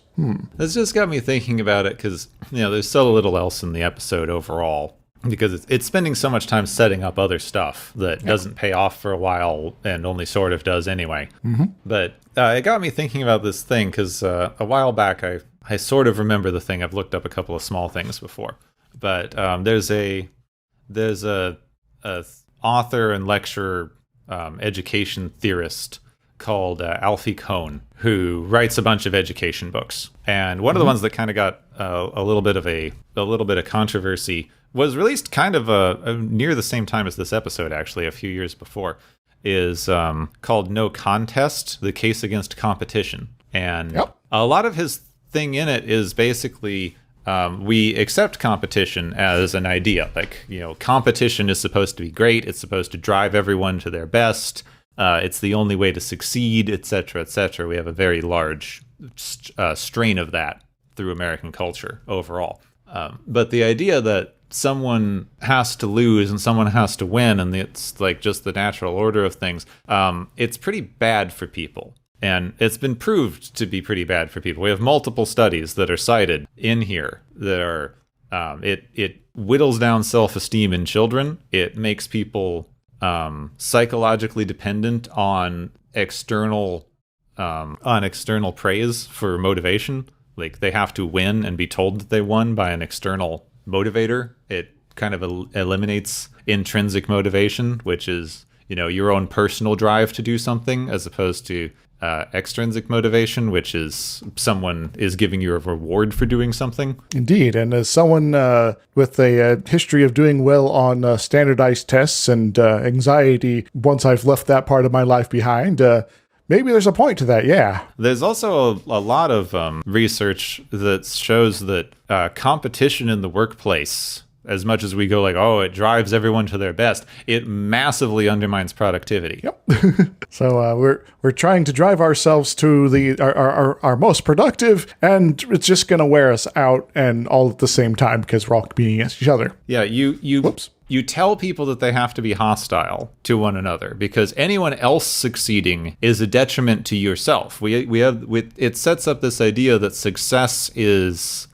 Speaker 2: This just got me thinking about it because, there's so little else in the episode overall, because it's spending so much time setting up other stuff that doesn't pay off for a while and only sort of does anyway. Mm-hmm. But it got me thinking about this thing because a while back I sort of remember the thing. I've looked up a couple of small things before. But there's a author and lecturer education theorist called Alfie Kohn, who writes a bunch of education books. And one of the ones that kind of got a little bit of controversy was released kind of near the same time as this episode, actually, a few years before, is called No Contest: The Case Against Competition. And a lot of his thing in it is basically we accept competition as an idea. Like, competition is supposed to be great. It's supposed to drive everyone to their best. It's the only way to succeed, etc., etc. We have a very large strain of that through American culture overall. But the idea that someone has to lose and someone has to win, and it's like just the natural order of things, it's pretty bad for people. And it's been proved to be pretty bad for people. We have multiple studies that are cited in here that are, it whittles down self-esteem in children. It makes people psychologically dependent on external praise for motivation. Like, they have to win and be told that they won by an external motivator. It kind of eliminates intrinsic motivation, which is, your own personal drive to do something, as opposed to extrinsic motivation, which is someone is giving you a reward for doing something. Indeed.
Speaker 1: And as someone with a history of doing well on standardized tests and anxiety, once I've left that part of my life behind, maybe there's a point to that, yeah.
Speaker 2: There's also a lot of research that shows that competition in the workplace, as much as we go like, oh, it drives everyone to their best, it massively undermines productivity.
Speaker 1: Yep. So we're trying to drive ourselves to our most productive, and it's just going to wear us out, and all at the same time because we're all competing against each other.
Speaker 2: Yeah, you tell people that they have to be hostile to one another because anyone else succeeding is a detriment to yourself. It sets up this idea that success is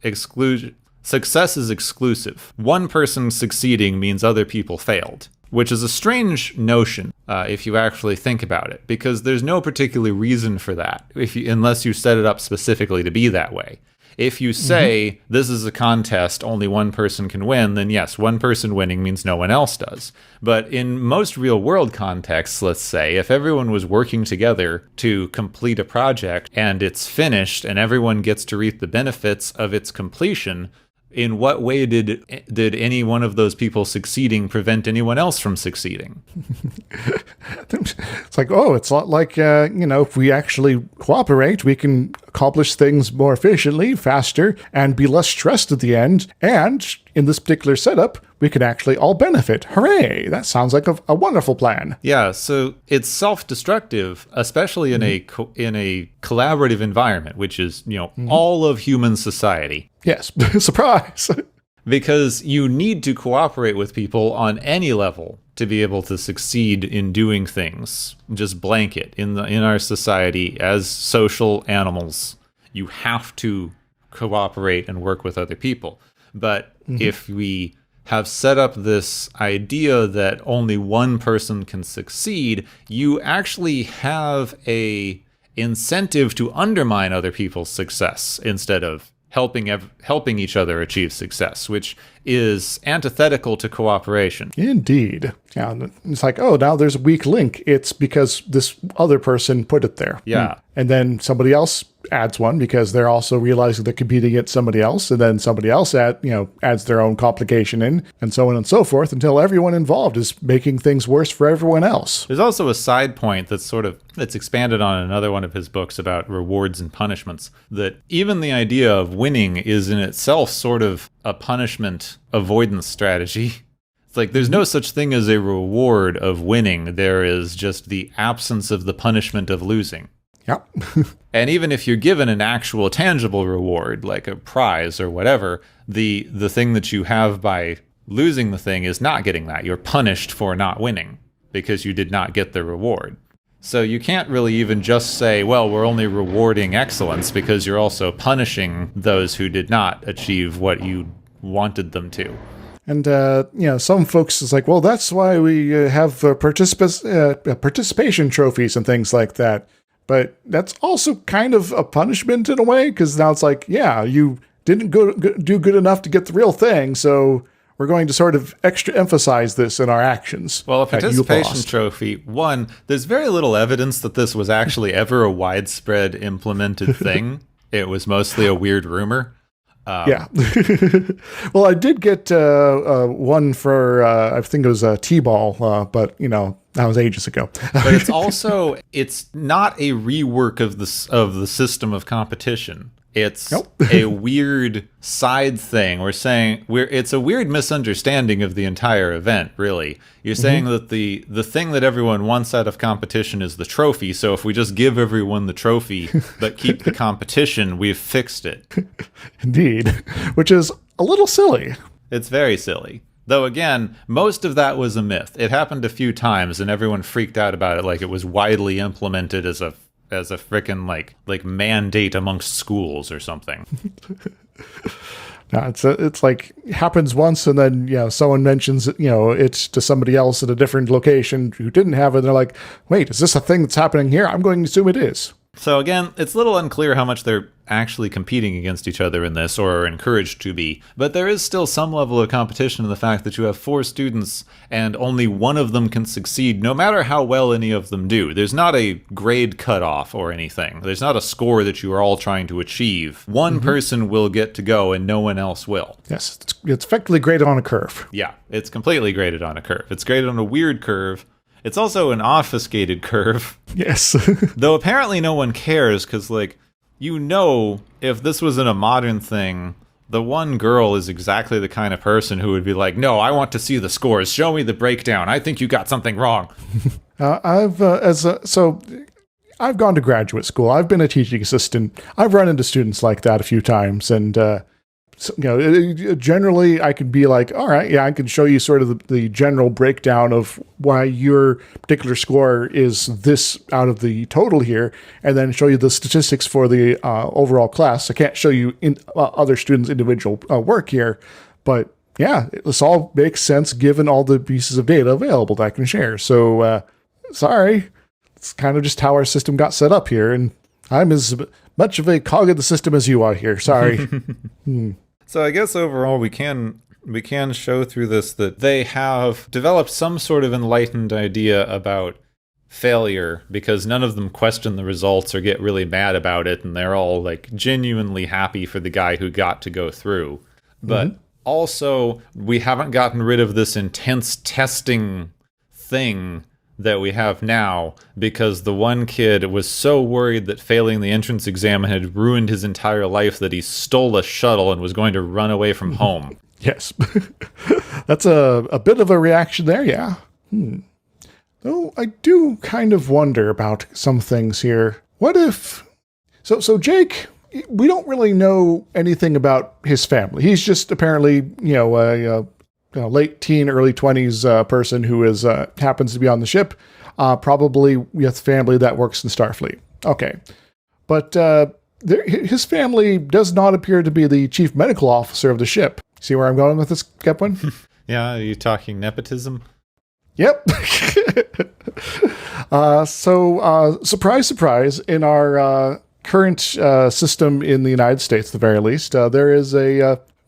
Speaker 2: exclusion. Success is exclusive. One person succeeding means other people failed, which is a strange notion if you actually think about it, because there's no particular reason for that unless you set it up specifically to be that way. If you say this is a contest, only one person can win, then yes, one person winning means no one else does. But in most real world contexts, let's say, if everyone was working together to complete a project and it's finished and everyone gets to reap the benefits of its completion, in what way did any one of those people succeeding prevent anyone else from succeeding?
Speaker 1: It's like, oh, it's not like, if we actually cooperate, we can accomplish things more efficiently, faster, and be less stressed at the end. And in this particular setup, we can actually all benefit. Hooray! That sounds like a wonderful plan.
Speaker 2: Yeah, so it's self-destructive, especially in a collaborative environment, which is, all of human society.
Speaker 1: Yes, surprise!
Speaker 2: Because you need to cooperate with people on any level to be able to succeed in doing things. Just blanket in our society as social animals, you have to cooperate and work with other people. But if we have set up this idea that only one person can succeed, you actually have a incentive to undermine other people's success instead of helping each other achieve success, which is antithetical to cooperation.
Speaker 1: Indeed. Yeah, it's like, oh, now there's a weak link. It's because this other person put it there.
Speaker 2: Yeah.
Speaker 1: And then somebody else adds one because they're also realizing they're competing against somebody else, and then somebody else adds their own complication in, and so on and so forth, until everyone involved is making things worse for everyone else.
Speaker 2: There's also a side point that's expanded on in another one of his books about rewards and punishments, that even the idea of winning is in itself sort of a punishment avoidance strategy. It's like there's no such thing as a reward of winning. There is just the absence of the punishment of losing.
Speaker 1: Yep.
Speaker 2: And even if you're given an actual tangible reward, like a prize or whatever, the thing that you have by losing the thing is not getting that. You're punished for not winning because you did not get the reward. So you can't really even just say, well, we're only rewarding excellence, because you're also punishing those who did not achieve what you wanted them to.
Speaker 1: And, some folks is like, well, that's why we have participation trophies and things like that. But that's also kind of a punishment in a way, because now it's like, yeah, you didn't do good enough to get the real thing, so we're going to sort of extra emphasize this in our actions.
Speaker 2: Well, a participation trophy, one, there's very little evidence that this was actually ever a widespread implemented thing. It was mostly a weird rumor.
Speaker 1: Yeah. Well, I did get one for, I think it was a T-ball, but, that was ages ago.
Speaker 2: But it's not a rework of the system of competition. It's a weird side thing. It's a weird misunderstanding of the entire event, really. You're saying that the thing that everyone wants out of competition is the trophy, so if we just give everyone the trophy but keep the competition, we've fixed it.
Speaker 1: Indeed. Which is a little silly.
Speaker 2: It's very silly. Though, again, most of that was a myth. It happened a few times, and everyone freaked out about it like it was widely implemented as a frickin' like mandate amongst schools or something.
Speaker 1: No, it's like happens once, and then someone mentions it's to somebody else at a different location who didn't have it. And they're like, wait, is this a thing that's happening here? I'm going to assume it is.
Speaker 2: So again, it's a little unclear how much they're actually competing against each other in this, or are encouraged to be. But there is still some level of competition in the fact that you have 4 students and only one of them can succeed, no matter how well any of them do. There's not a grade cutoff or anything. There's not a score that you are all trying to achieve. One person will get to go and no one else will.
Speaker 1: Yes, it's effectively graded on a curve.
Speaker 2: Yeah, it's completely graded on a curve. It's graded on a weird curve. It's also an obfuscated curve.
Speaker 1: Yes.
Speaker 2: Though apparently no one cares, because, if this was in a modern thing, the one girl is exactly the kind of person who would be like, no, I want to see the scores. Show me the breakdown. I think you got something wrong.
Speaker 1: I've gone to graduate school. I've been a teaching assistant. I've run into students like that a few times, and generally I could be like, all right, yeah, I can show you sort of the general breakdown of why your particular score is this out of the total here, and then show you the statistics for the overall class. I can't show you other students' individual work here, but yeah, this all makes sense given all the pieces of data available that I can share. So, sorry, it's kind of just how our system got set up here, and I'm as much of a cog of the system as you are here. Sorry.
Speaker 2: So I guess overall we can show through this that they have developed some sort of enlightened idea about failure, because none of them question the results or get really mad about it, and they're all genuinely happy for the guy who got to go through. But also, we haven't gotten rid of this intense testing thing that we have now, because the one kid was so worried that failing the entrance exam had ruined his entire life that he stole a shuttle and was going to run away from home.
Speaker 1: Yes. That's a bit of a reaction there, yeah. Though I do kind of wonder about some things here. What if... So Jake, we don't really know anything about his family. He's just apparently, a late teen, early 20s person who is happens to be on the ship, probably with family that works in Starfleet. Okay. But his family does not appear to be the chief medical officer of the ship. See where I'm going with this, Kepwin?
Speaker 2: Yeah, are you talking nepotism?
Speaker 1: Yep. Surprise, surprise, in our current system in the United States, at the very least, there is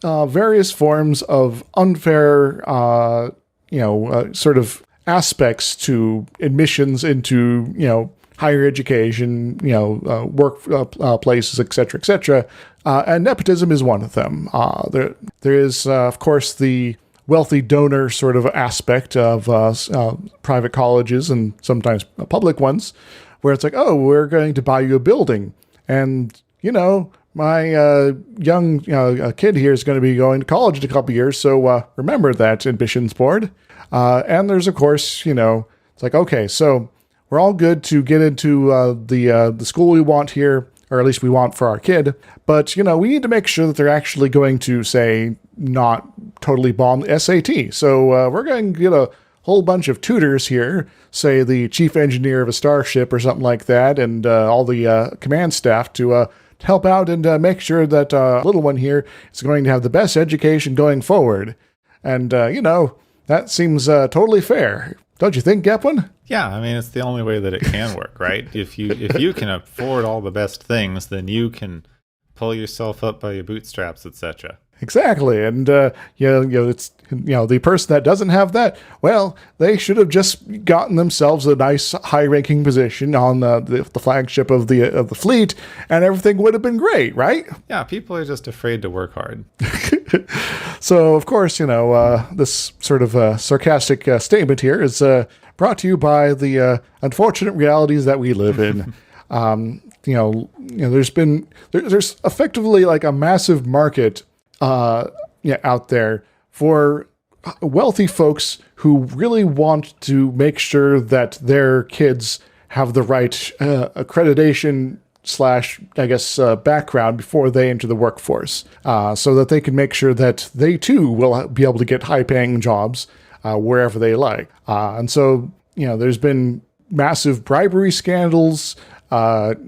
Speaker 1: various forms of unfair, sort of aspects to admissions into, higher education, work places, etc., and nepotism is one of them. There is, of course, the wealthy donor sort of aspect of private colleges and sometimes public ones, where it's like, oh, we're going to buy you a building, and my young kid here is going to be going to college in a couple years, so remember that, admissions board. And there's, of course, it's like, okay, so we're all good to get into the school we want here, or at least we want for our kid, but, we need to make sure that they're actually going to, say, not totally bomb the SAT. So we're going to get a whole bunch of tutors here, say the chief engineer of a starship or something like that, and all the command staff to help out and make sure that little one here is going to have the best education going forward. And, that seems totally fair. Don't you think, Gepwin?
Speaker 2: Yeah, I mean, it's the only way that it can work, right? If you can afford all the best things, then you can pull yourself up by your bootstraps, etc.
Speaker 1: Exactly, and it's the person that doesn't have that, well, they should have just gotten themselves a nice high-ranking position on the flagship of the fleet, and everything would have been great, right?
Speaker 2: Yeah, people are just afraid to work hard.
Speaker 1: So, of course, this sort of sarcastic statement here is brought to you by the unfortunate realities that we live in. There's effectively like a massive market out there for wealthy folks who really want to make sure that their kids have the right accreditation / background before they enter the workforce, so that they can make sure that they too will be able to get high-paying jobs wherever they like. And so, there's been massive bribery scandals, test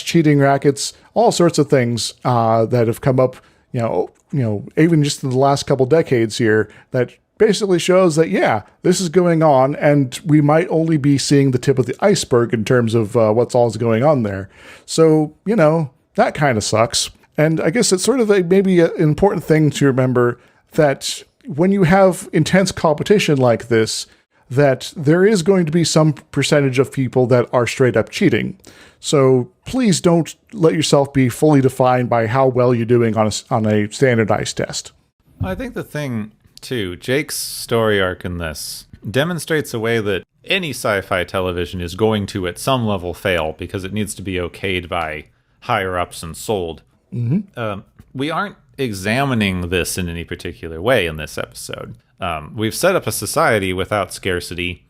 Speaker 1: cheating rackets, all sorts of things that have come up, even just in the last couple decades here, that basically shows that, yeah, this is going on, and we might only be seeing the tip of the iceberg in terms of what's all going on there. So, that kind of sucks. And I guess it's sort of maybe an important thing to remember that when you have intense competition like this, that there is going to be some percentage of people that are straight up cheating. So please don't let yourself be fully defined by how well you're doing on a standardized test.
Speaker 2: I think the thing, too, Jake's story arc in this demonstrates a way that any sci-fi television is going to, at some level, fail because it needs to be okayed by higher-ups and sold.
Speaker 1: Mm-hmm.
Speaker 2: We aren't examining this in any particular way in this episode. We've set up a society without scarcity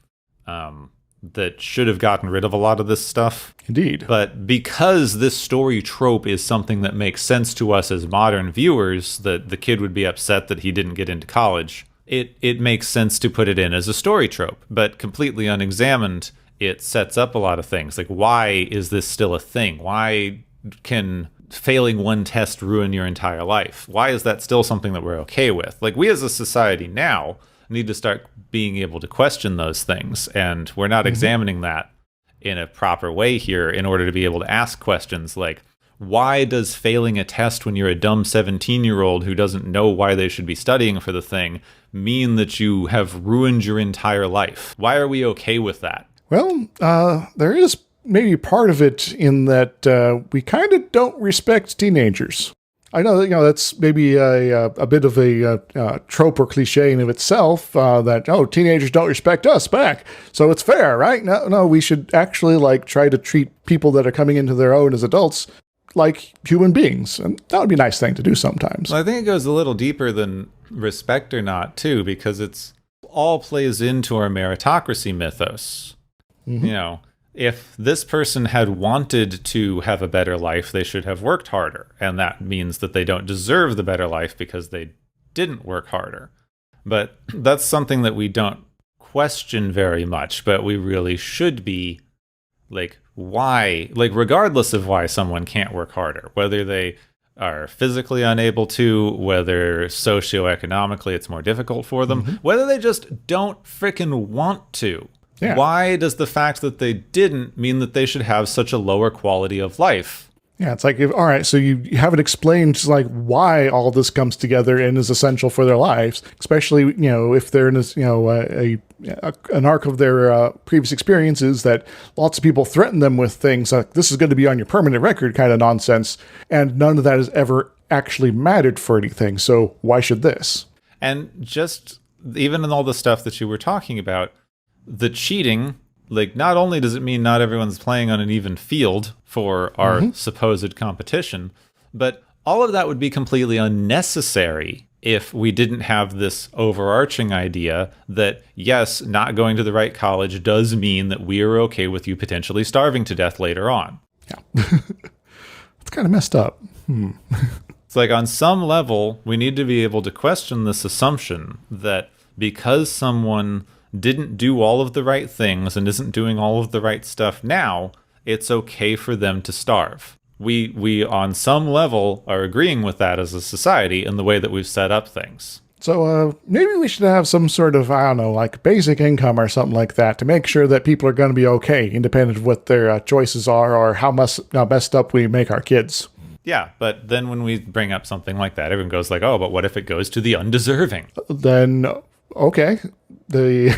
Speaker 2: that should have gotten rid of a lot of this stuff.
Speaker 1: Indeed.
Speaker 2: But because this story trope is something that makes sense to us as modern viewers, that the kid would be upset that he didn't get into college, it makes sense to put it in as a story trope. But completely unexamined, it sets up a lot of things. Like, why is this still a thing? Why can failing one test ruin your entire life? Why is that still something that we're okay with? Like, we as a society now need to start being able to question those things, and we're not examining that in a proper way here in order to be able to ask questions like, why does failing a test when you're a dumb 17-year-old who doesn't know why they should be studying for the thing mean that you have ruined your entire life? Why are we okay with that?
Speaker 1: Well, there is maybe part of it in that we kind of don't respect teenagers. I know that, that's maybe a bit of a trope or cliche in of itself, that, teenagers don't respect us back, so it's fair, right? No, we should actually try to treat people that are coming into their own as adults like human beings, and that would be a nice thing to do sometimes.
Speaker 2: Well, I think it goes a little deeper than respect or not, too, because it's all plays into our meritocracy mythos. Mm-hmm. If this person had wanted to have a better life, they should have worked harder. And that means that they don't deserve the better life because they didn't work harder. But that's something that we don't question very much, but we really should be why, regardless of why someone can't work harder, whether they are physically unable to, whether socioeconomically it's more difficult for them, whether they just don't frickin' want to. Yeah. Why does the fact that they didn't mean that they should have such a lower quality of life?
Speaker 1: Yeah, it's all right, so you haven't explained why all this comes together and is essential for their lives, especially, if they're in this, an arc of their previous experiences that lots of people threaten them with things like, this is going to be on your permanent record kind of nonsense, and none of that has ever actually mattered for anything, so why should this?
Speaker 2: And just, even in all the stuff that you were talking about, the cheating, not only does it mean not everyone's playing on an even field for our supposed competition, but all of that would be completely unnecessary if we didn't have this overarching idea that, yes, not going to the right college does mean that we are okay with you potentially starving to death later on.
Speaker 1: Yeah. It's kind of messed up.
Speaker 2: It's on some level, we need to be able to question this assumption that because someone didn't do all of the right things and isn't doing all of the right stuff now, it's okay for them to starve. We on some level are agreeing with that as a society in the way that we've set up things.
Speaker 1: So maybe we should have some sort of, basic income or something like that to make sure that people are going to be okay, independent of what their choices are or how messed up we make our kids.
Speaker 2: Yeah, but then when we bring up something like that, everyone goes oh, but what if it goes to the undeserving?
Speaker 1: Then, okay. We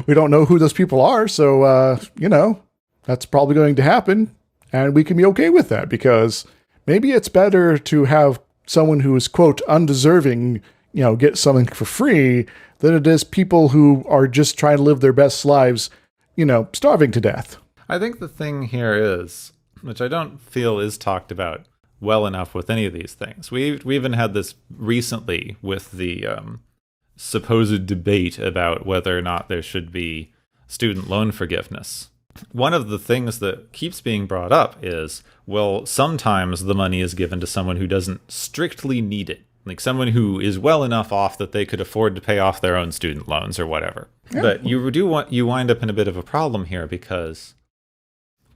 Speaker 1: don't know who those people are, so, that's probably going to happen, and we can be okay with that, because maybe it's better to have someone who is, quote, undeserving, get something for free, than it is people who are just trying to live their best lives, starving to death.
Speaker 2: I think the thing here is, which I don't feel is talked about well enough with any of these things. We even had this recently with the supposed debate about whether or not there should be student loan forgiveness. One of the things that keeps being brought up is, well, sometimes the money is given to someone who doesn't strictly need it. Someone who is well enough off that they could afford to pay off their own student loans or whatever. Yeah. But you wind up in a bit of a problem here, because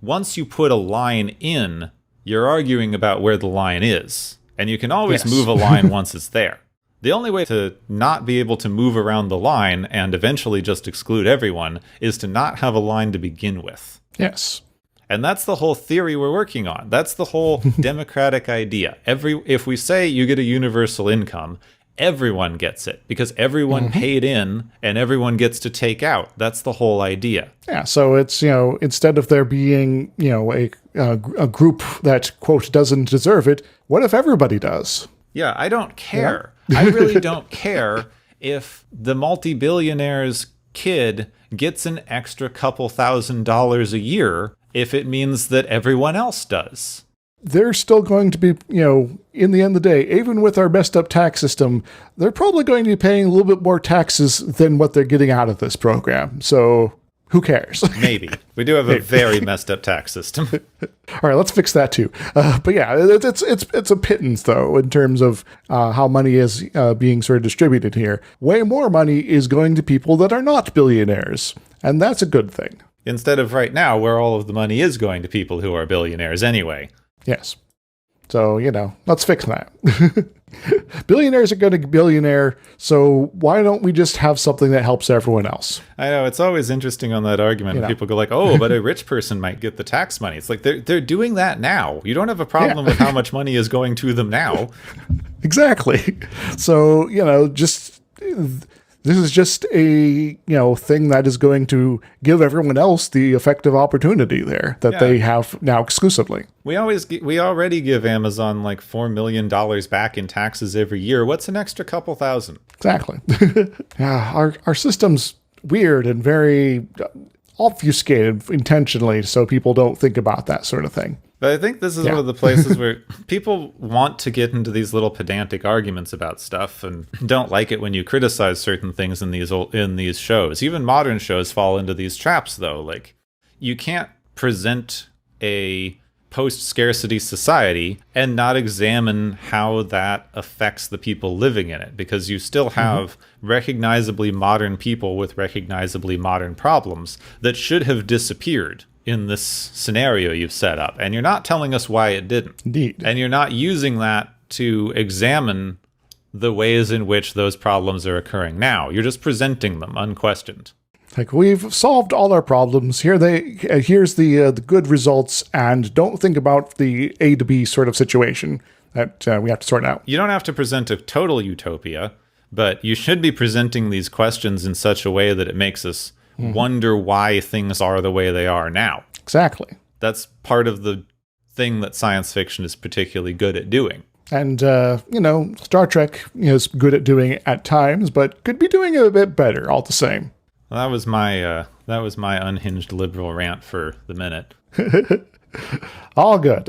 Speaker 2: once you put a line in, you're arguing about where the line is. And you can always move a line once it's there. The only way to not be able to move around the line and eventually just exclude everyone is to not have a line to begin with.
Speaker 1: Yes.
Speaker 2: And that's the whole theory we're working on. That's the whole democratic idea. If we say you get a universal income, everyone gets it because everyone paid in and everyone gets to take out. That's the whole idea.
Speaker 1: Yeah, so it's, instead of there being, a group that, quote, doesn't deserve it, what if everybody does?
Speaker 2: Yeah, I don't care. Yeah. I really don't care if the multi-billionaire's kid gets an extra couple $1,000s a year if it means that everyone else does.
Speaker 1: They're still going to be, in the end of the day, even with our messed up tax system, they're probably going to be paying a little bit more taxes than what they're getting out of this program. So who cares?
Speaker 2: Maybe. We do have a very messed up tax system.
Speaker 1: All right, let's fix that too. But yeah, it's a pittance, though, in terms of how money is being sort of distributed here. Way more money is going to people that are not billionaires, and that's a good thing.
Speaker 2: Instead of right now, where all of the money is going to people who are billionaires anyway.
Speaker 1: Yes. So, let's fix that. Billionaires are going to billionaire, so why don't we just have something that helps everyone else?
Speaker 2: I know, it's always interesting on that argument when people go oh, but a rich person might get the tax money. It's they're doing that now. You don't have a problem with how much money is going to them now.
Speaker 1: Exactly. So, just This is just a thing that is going to give everyone else the effective opportunity there that they have now exclusively.
Speaker 2: We already give Amazon like $4 million back in taxes every year. What's an extra couple thousand?
Speaker 1: Exactly. Yeah, our system's weird and very obfuscated intentionally, so people don't think about that sort of thing.
Speaker 2: But I think this is one of the places where people want to get into these little pedantic arguments about stuff and don't like it when you criticize certain things in these shows. Even modern shows fall into these traps, though. Like, you can't present a post-scarcity society and not examine how that affects the people living in it, because you still have recognizably modern people with recognizably modern problems that should have disappeared in this scenario you've set up, and you're not telling us why it didn't.
Speaker 1: Indeed.
Speaker 2: And you're not using that to examine the ways in which those problems are occurring now. You're just presenting them unquestioned.
Speaker 1: Like, we've solved all our problems. Here's the good results, and don't think about the A to B sort of situation that we have to sort out.
Speaker 2: You don't have to present a total utopia, but you should be presenting these questions in such a way that it makes us wonder why things are the way they are now.
Speaker 1: Exactly.
Speaker 2: That's part of the thing that science fiction is particularly good at doing.
Speaker 1: And, Star Trek is good at doing it at times, but could be doing it a bit better all the same.
Speaker 2: Well, that was my unhinged liberal rant for the minute.
Speaker 1: All good.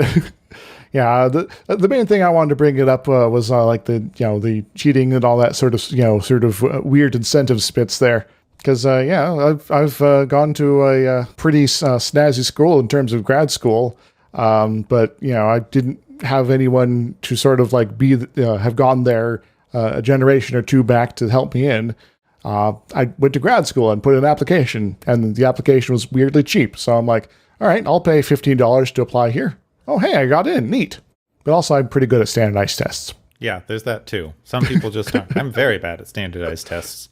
Speaker 1: Yeah, the main thing I wanted to bring it up was the cheating and all that sort of weird incentive spits there. Because, I've gone to a pretty snazzy school in terms of grad school, but, I didn't have anyone to sort of have gone there a generation or two back to help me in. I went to grad school and put in an application, and the application was weirdly cheap. So I'm like, all right, I'll pay $15 to apply here. Oh, hey, I got in. Neat. But also, I'm pretty good at standardized tests.
Speaker 2: Yeah, there's that too. Some people just aren't. I'm very bad at standardized tests.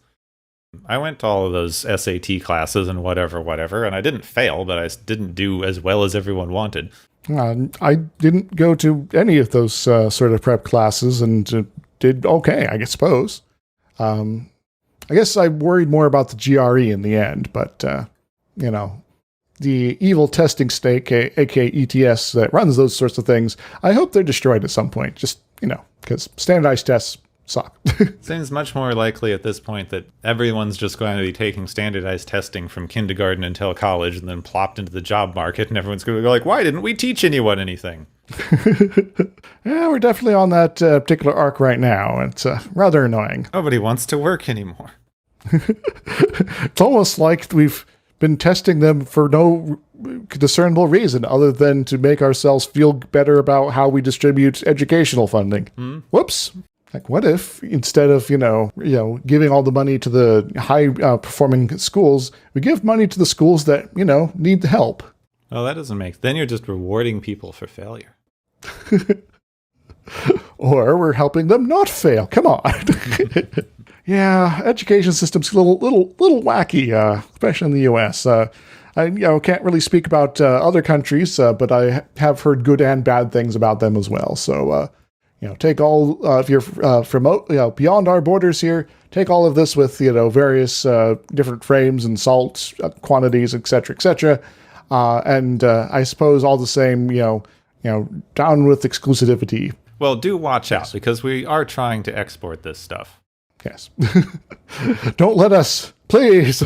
Speaker 2: I went to all of those SAT classes and whatever, and I didn't fail, but I didn't do as well as everyone wanted.
Speaker 1: I didn't go to any of those sort of prep classes and did okay, I suppose. I guess I worried more about the GRE in the end, but, the evil testing snake, aka ETS, that runs those sorts of things, I hope they're destroyed at some point, just, because standardized tests suck.
Speaker 2: Seems much more likely at this point that everyone's just going to be taking standardized testing from kindergarten until college and then plopped into the job market, and everyone's going to go like, why didn't we teach anyone anything?
Speaker 1: Yeah, we're definitely on that particular arc right now. It's rather annoying.
Speaker 2: Nobody wants to work anymore.
Speaker 1: It's almost like we've been testing them for no discernible reason other than to make ourselves feel better about how we distribute educational funding. Whoops. Like, what if instead of, giving all the money to the high performing schools, we give money to the schools that, need the help?
Speaker 2: Well, that doesn't make... Then you're just rewarding people for failure.
Speaker 1: Or we're helping them not fail. Come on. Yeah, education system's a little wacky, especially in the U.S. I can't really speak about other countries, but I have heard good and bad things about them as well. So, take all, if you're from beyond our borders here, take all of this with, various different frames and salt quantities, et cetera, and I suppose all the same, down with exclusivity.
Speaker 2: Well, do watch out, because we are trying to export this stuff.
Speaker 1: Yes. Don't let us, please.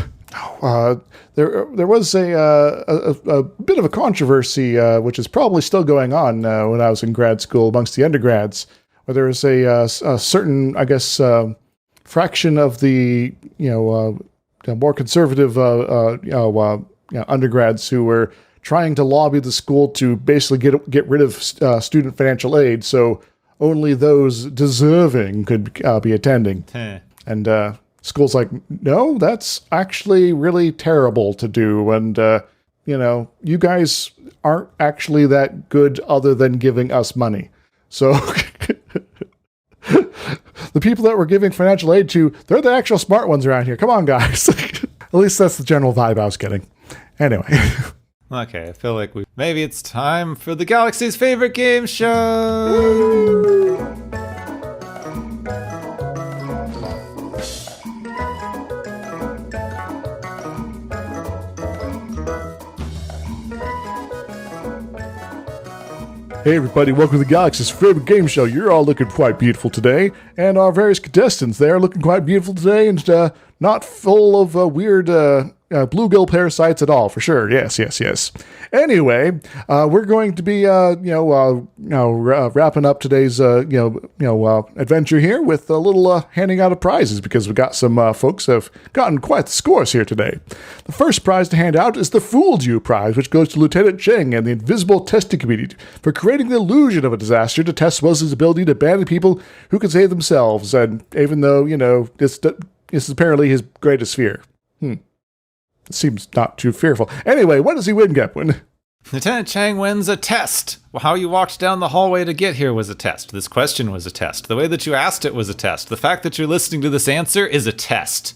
Speaker 1: There was a bit of a controversy, which is probably still going on when I was in grad school amongst the undergrads, where there was a certain, fraction of the more conservative undergrads who were trying to lobby the school to basically get rid of student financial aid, so only those deserving could be attending. And school's like, no, that's actually really terrible to do. And, you guys aren't actually that good other than giving us money. So the people that we're giving financial aid to, they're the actual smart ones around here. Come on, guys. At least that's the general vibe I was getting. Anyway.
Speaker 2: Okay, I feel like maybe it's time for the Galaxy's favorite game show!
Speaker 1: Hey everybody, welcome to the Galaxy's favorite game show. You're all looking quite beautiful today, and our various contestants, they're looking quite beautiful today, and not full of weird bluegill parasites at all, for sure. Yes. Anyway, we're going to be, wrapping up today's, adventure here with a little handing out of prizes, because we've got some folks have gotten quite the scores here today. The first prize to hand out is the Fooled You prize, which goes to Lieutenant Cheng and the Invisible Testing Committee for creating the illusion of a disaster to test Wesley's ability to abandon people who can save themselves, and even though, this is apparently his greatest fear. It seems not too fearful. Anyway, what does he win, Gepwin?
Speaker 2: Lieutenant Chang wins a test. Well, how you walked down the hallway to get here was a test. This question was a test. The way that you asked it was a test. The fact that you're listening to this answer is a test.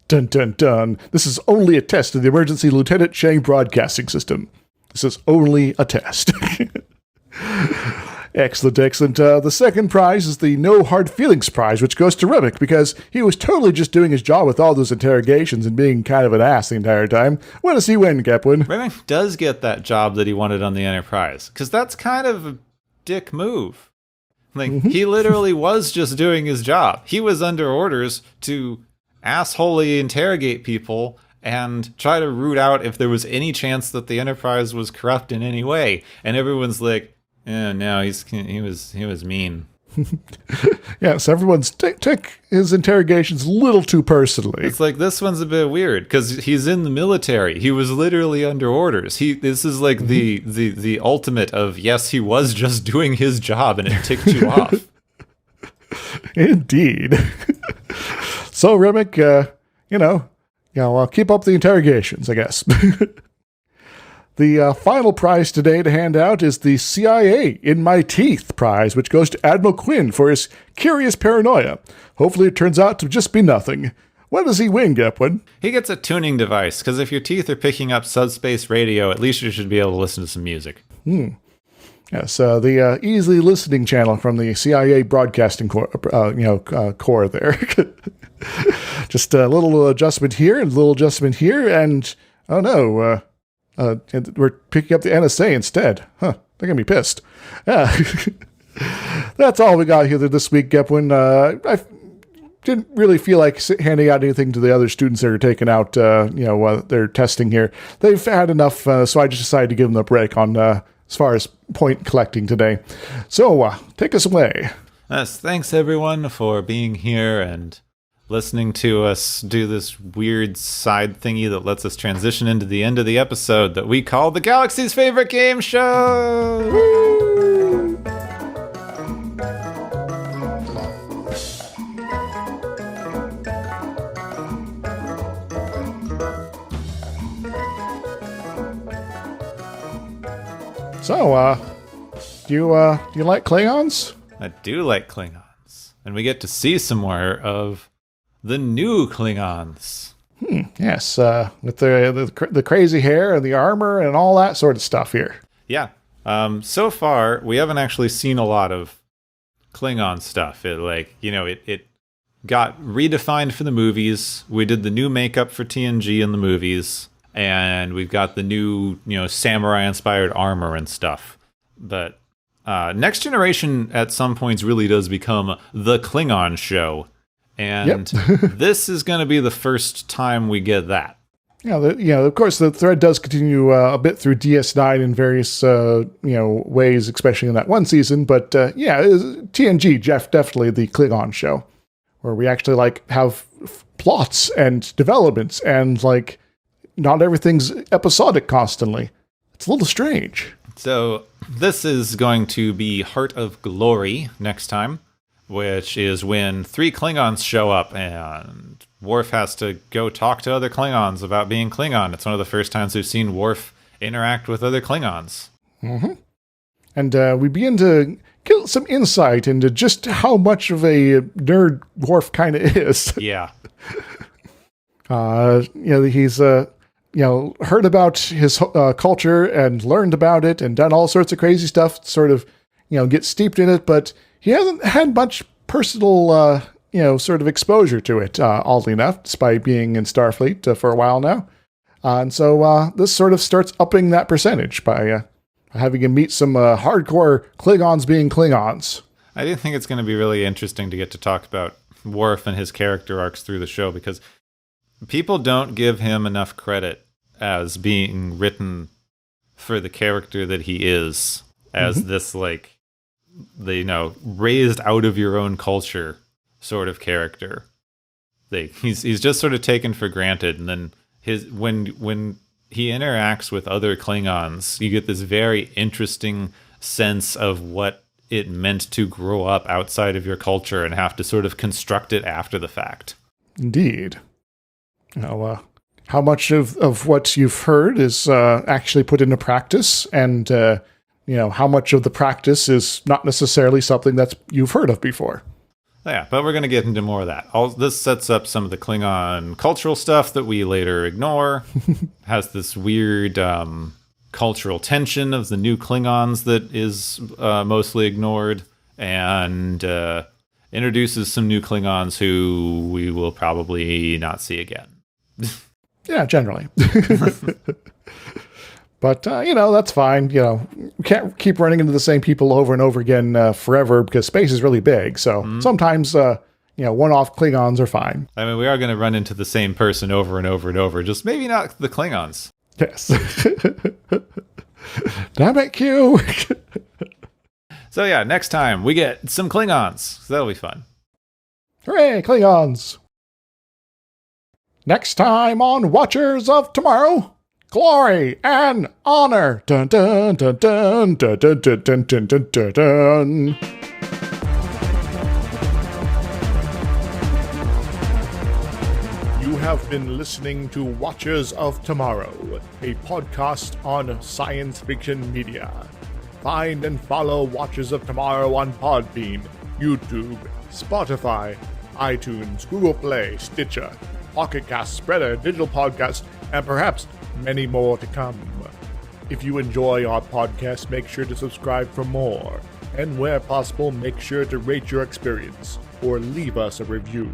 Speaker 1: Dun dun dun. This is only a test of the emergency Lieutenant Chang broadcasting system. This is only a test. Excellent. The second prize is the No Hard Feelings prize, which goes to Remick, because he was totally just doing his job with all those interrogations and being kind of an ass the entire time. What does he win, Gepwin?
Speaker 2: Remick does get that job that he wanted on the Enterprise, because that's kind of a dick move. He literally was just doing his job. He was under orders to assholey interrogate people and try to root out if there was any chance that the Enterprise was corrupt in any way. And everyone's like, yeah, no, he was mean.
Speaker 1: Yes, everyone's take his interrogations a little too personally.
Speaker 2: It's like, this one's a bit weird because he's in the military. He was literally under orders. This is like the ultimate of, yes, he was just doing his job and it ticked you off.
Speaker 1: Indeed. So Remick, keep up the interrogations, I guess. The final prize today to hand out is the CIA in My Teeth prize, which goes to Admiral Quinn for his curious paranoia. Hopefully it turns out to just be nothing. What does he win, Gepwin?
Speaker 2: He gets a tuning device, because if your teeth are picking up subspace radio, at least you should be able to listen to some music.
Speaker 1: Yes, the easily listening channel from the CIA broadcasting core there. Just a little adjustment here and a little adjustment here, and oh no, we're picking up the NSA instead. They're going to be pissed. That's all we got here this week, Gepwin. I didn't really feel like handing out anything to the other students that are taking out, their testing here. They've had enough, so I just decided to give them a break on as far as point collecting today. So, take us away.
Speaker 2: Yes, thanks everyone for being here and listening to us do this weird side thingy that lets us transition into the end of the episode that we call the Galaxy's Favorite Game Show! Woo!
Speaker 1: So, do you like Klingons?
Speaker 2: I do like Klingons. And we get to see some more of the new Klingons.
Speaker 1: Yes, with the crazy hair and the armor and all that sort of stuff here.
Speaker 2: Yeah. So far, we haven't actually seen a lot of Klingon stuff. It got redefined for the movies. We did the new makeup for TNG in the movies. And we've got the new, samurai-inspired armor and stuff. But Next Generation at some points really does become the Klingon show. And this is going to be the first time we get that.
Speaker 1: Of course, the thread does continue a bit through DS9 in various, ways, especially in that one season. But, TNG, definitely the Klingon show, where we actually, have plots and developments, and, not everything's episodic constantly. It's a little strange.
Speaker 2: So, this is going to be Heart of Glory next time, which is when 3 Klingons show up and Worf has to go talk to other Klingons about being Klingon. It's one of the first times we've seen Worf interact with other Klingons. Mm-hmm.
Speaker 1: And we begin to get some insight into just how much of a nerd Worf kind of is.
Speaker 2: Yeah.
Speaker 1: He's heard about his culture and learned about it and done all sorts of crazy stuff, sort of, get steeped in it, but he hasn't had much personal, sort of exposure to it, oddly enough, despite being in Starfleet for a while now. And so this sort of starts upping that percentage by having him meet some hardcore Klingons being Klingons.
Speaker 2: I do think it's going to be really interesting to get to talk about Worf and his character arcs through the show, because people don't give him enough credit as being written for the character that he is, as this, like, raised out of your own culture sort of character. He's just sort of taken for granted, and then when he interacts with other Klingons, you get this very interesting sense of what it meant to grow up outside of your culture and have to sort of construct it after the fact.
Speaker 1: Indeed. How much of what you've heard is actually put into practice, and how much of the practice is not necessarily something that you've heard of before.
Speaker 2: Yeah, but we're going to get into more of that. This sets up some of the Klingon cultural stuff that we later ignore. Has this weird cultural tension of the new Klingons that is mostly ignored, and introduces some new Klingons who we will probably not see again.
Speaker 1: Yeah, generally. But, that's fine. We can't keep running into the same people over and over again forever, because space is really big. So sometimes, one-off Klingons are fine.
Speaker 2: I mean, we are going to run into the same person over and over and over, just maybe not the Klingons.
Speaker 1: Yes. Damn it, Q.
Speaker 2: So yeah, next time we get some Klingons. So that'll be fun.
Speaker 1: Hooray, Klingons. Next time on Watchers of Tomorrow. Glory and honor. Dun dun dun dun dun dun dun dun dun dun dun dun. You have been listening to Watchers of Tomorrow, a podcast on science fiction media. Find and follow Watchers of Tomorrow on Podbean, YouTube, Spotify, iTunes, Google Play, Stitcher, Pocket Cast, Spreader, Digital Podcast, and perhaps many more to come. If you enjoy our podcast, make sure to subscribe for more. And where possible, make sure to rate your experience or leave us a review.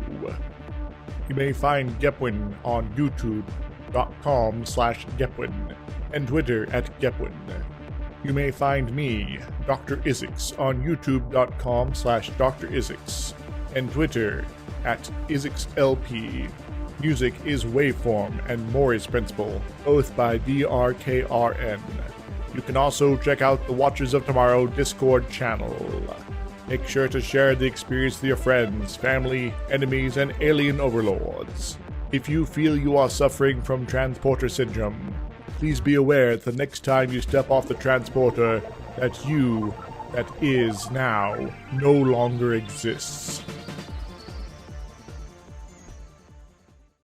Speaker 1: You may find Gepwin on youtube.com/Gepwin and Twitter @Gepwin. You may find me, Dr. Isix, on youtube.com/Dr. Isix and Twitter @IsixLP. Music is Waveform and Mori's Principle, both by DRKRN. You can also check out the Watchers of Tomorrow Discord channel. Make sure to share the experience with your friends, family, enemies, and alien overlords. If you feel you are suffering from transporter syndrome, please be aware that the next time you step off the transporter, that you, that is now, no longer exists.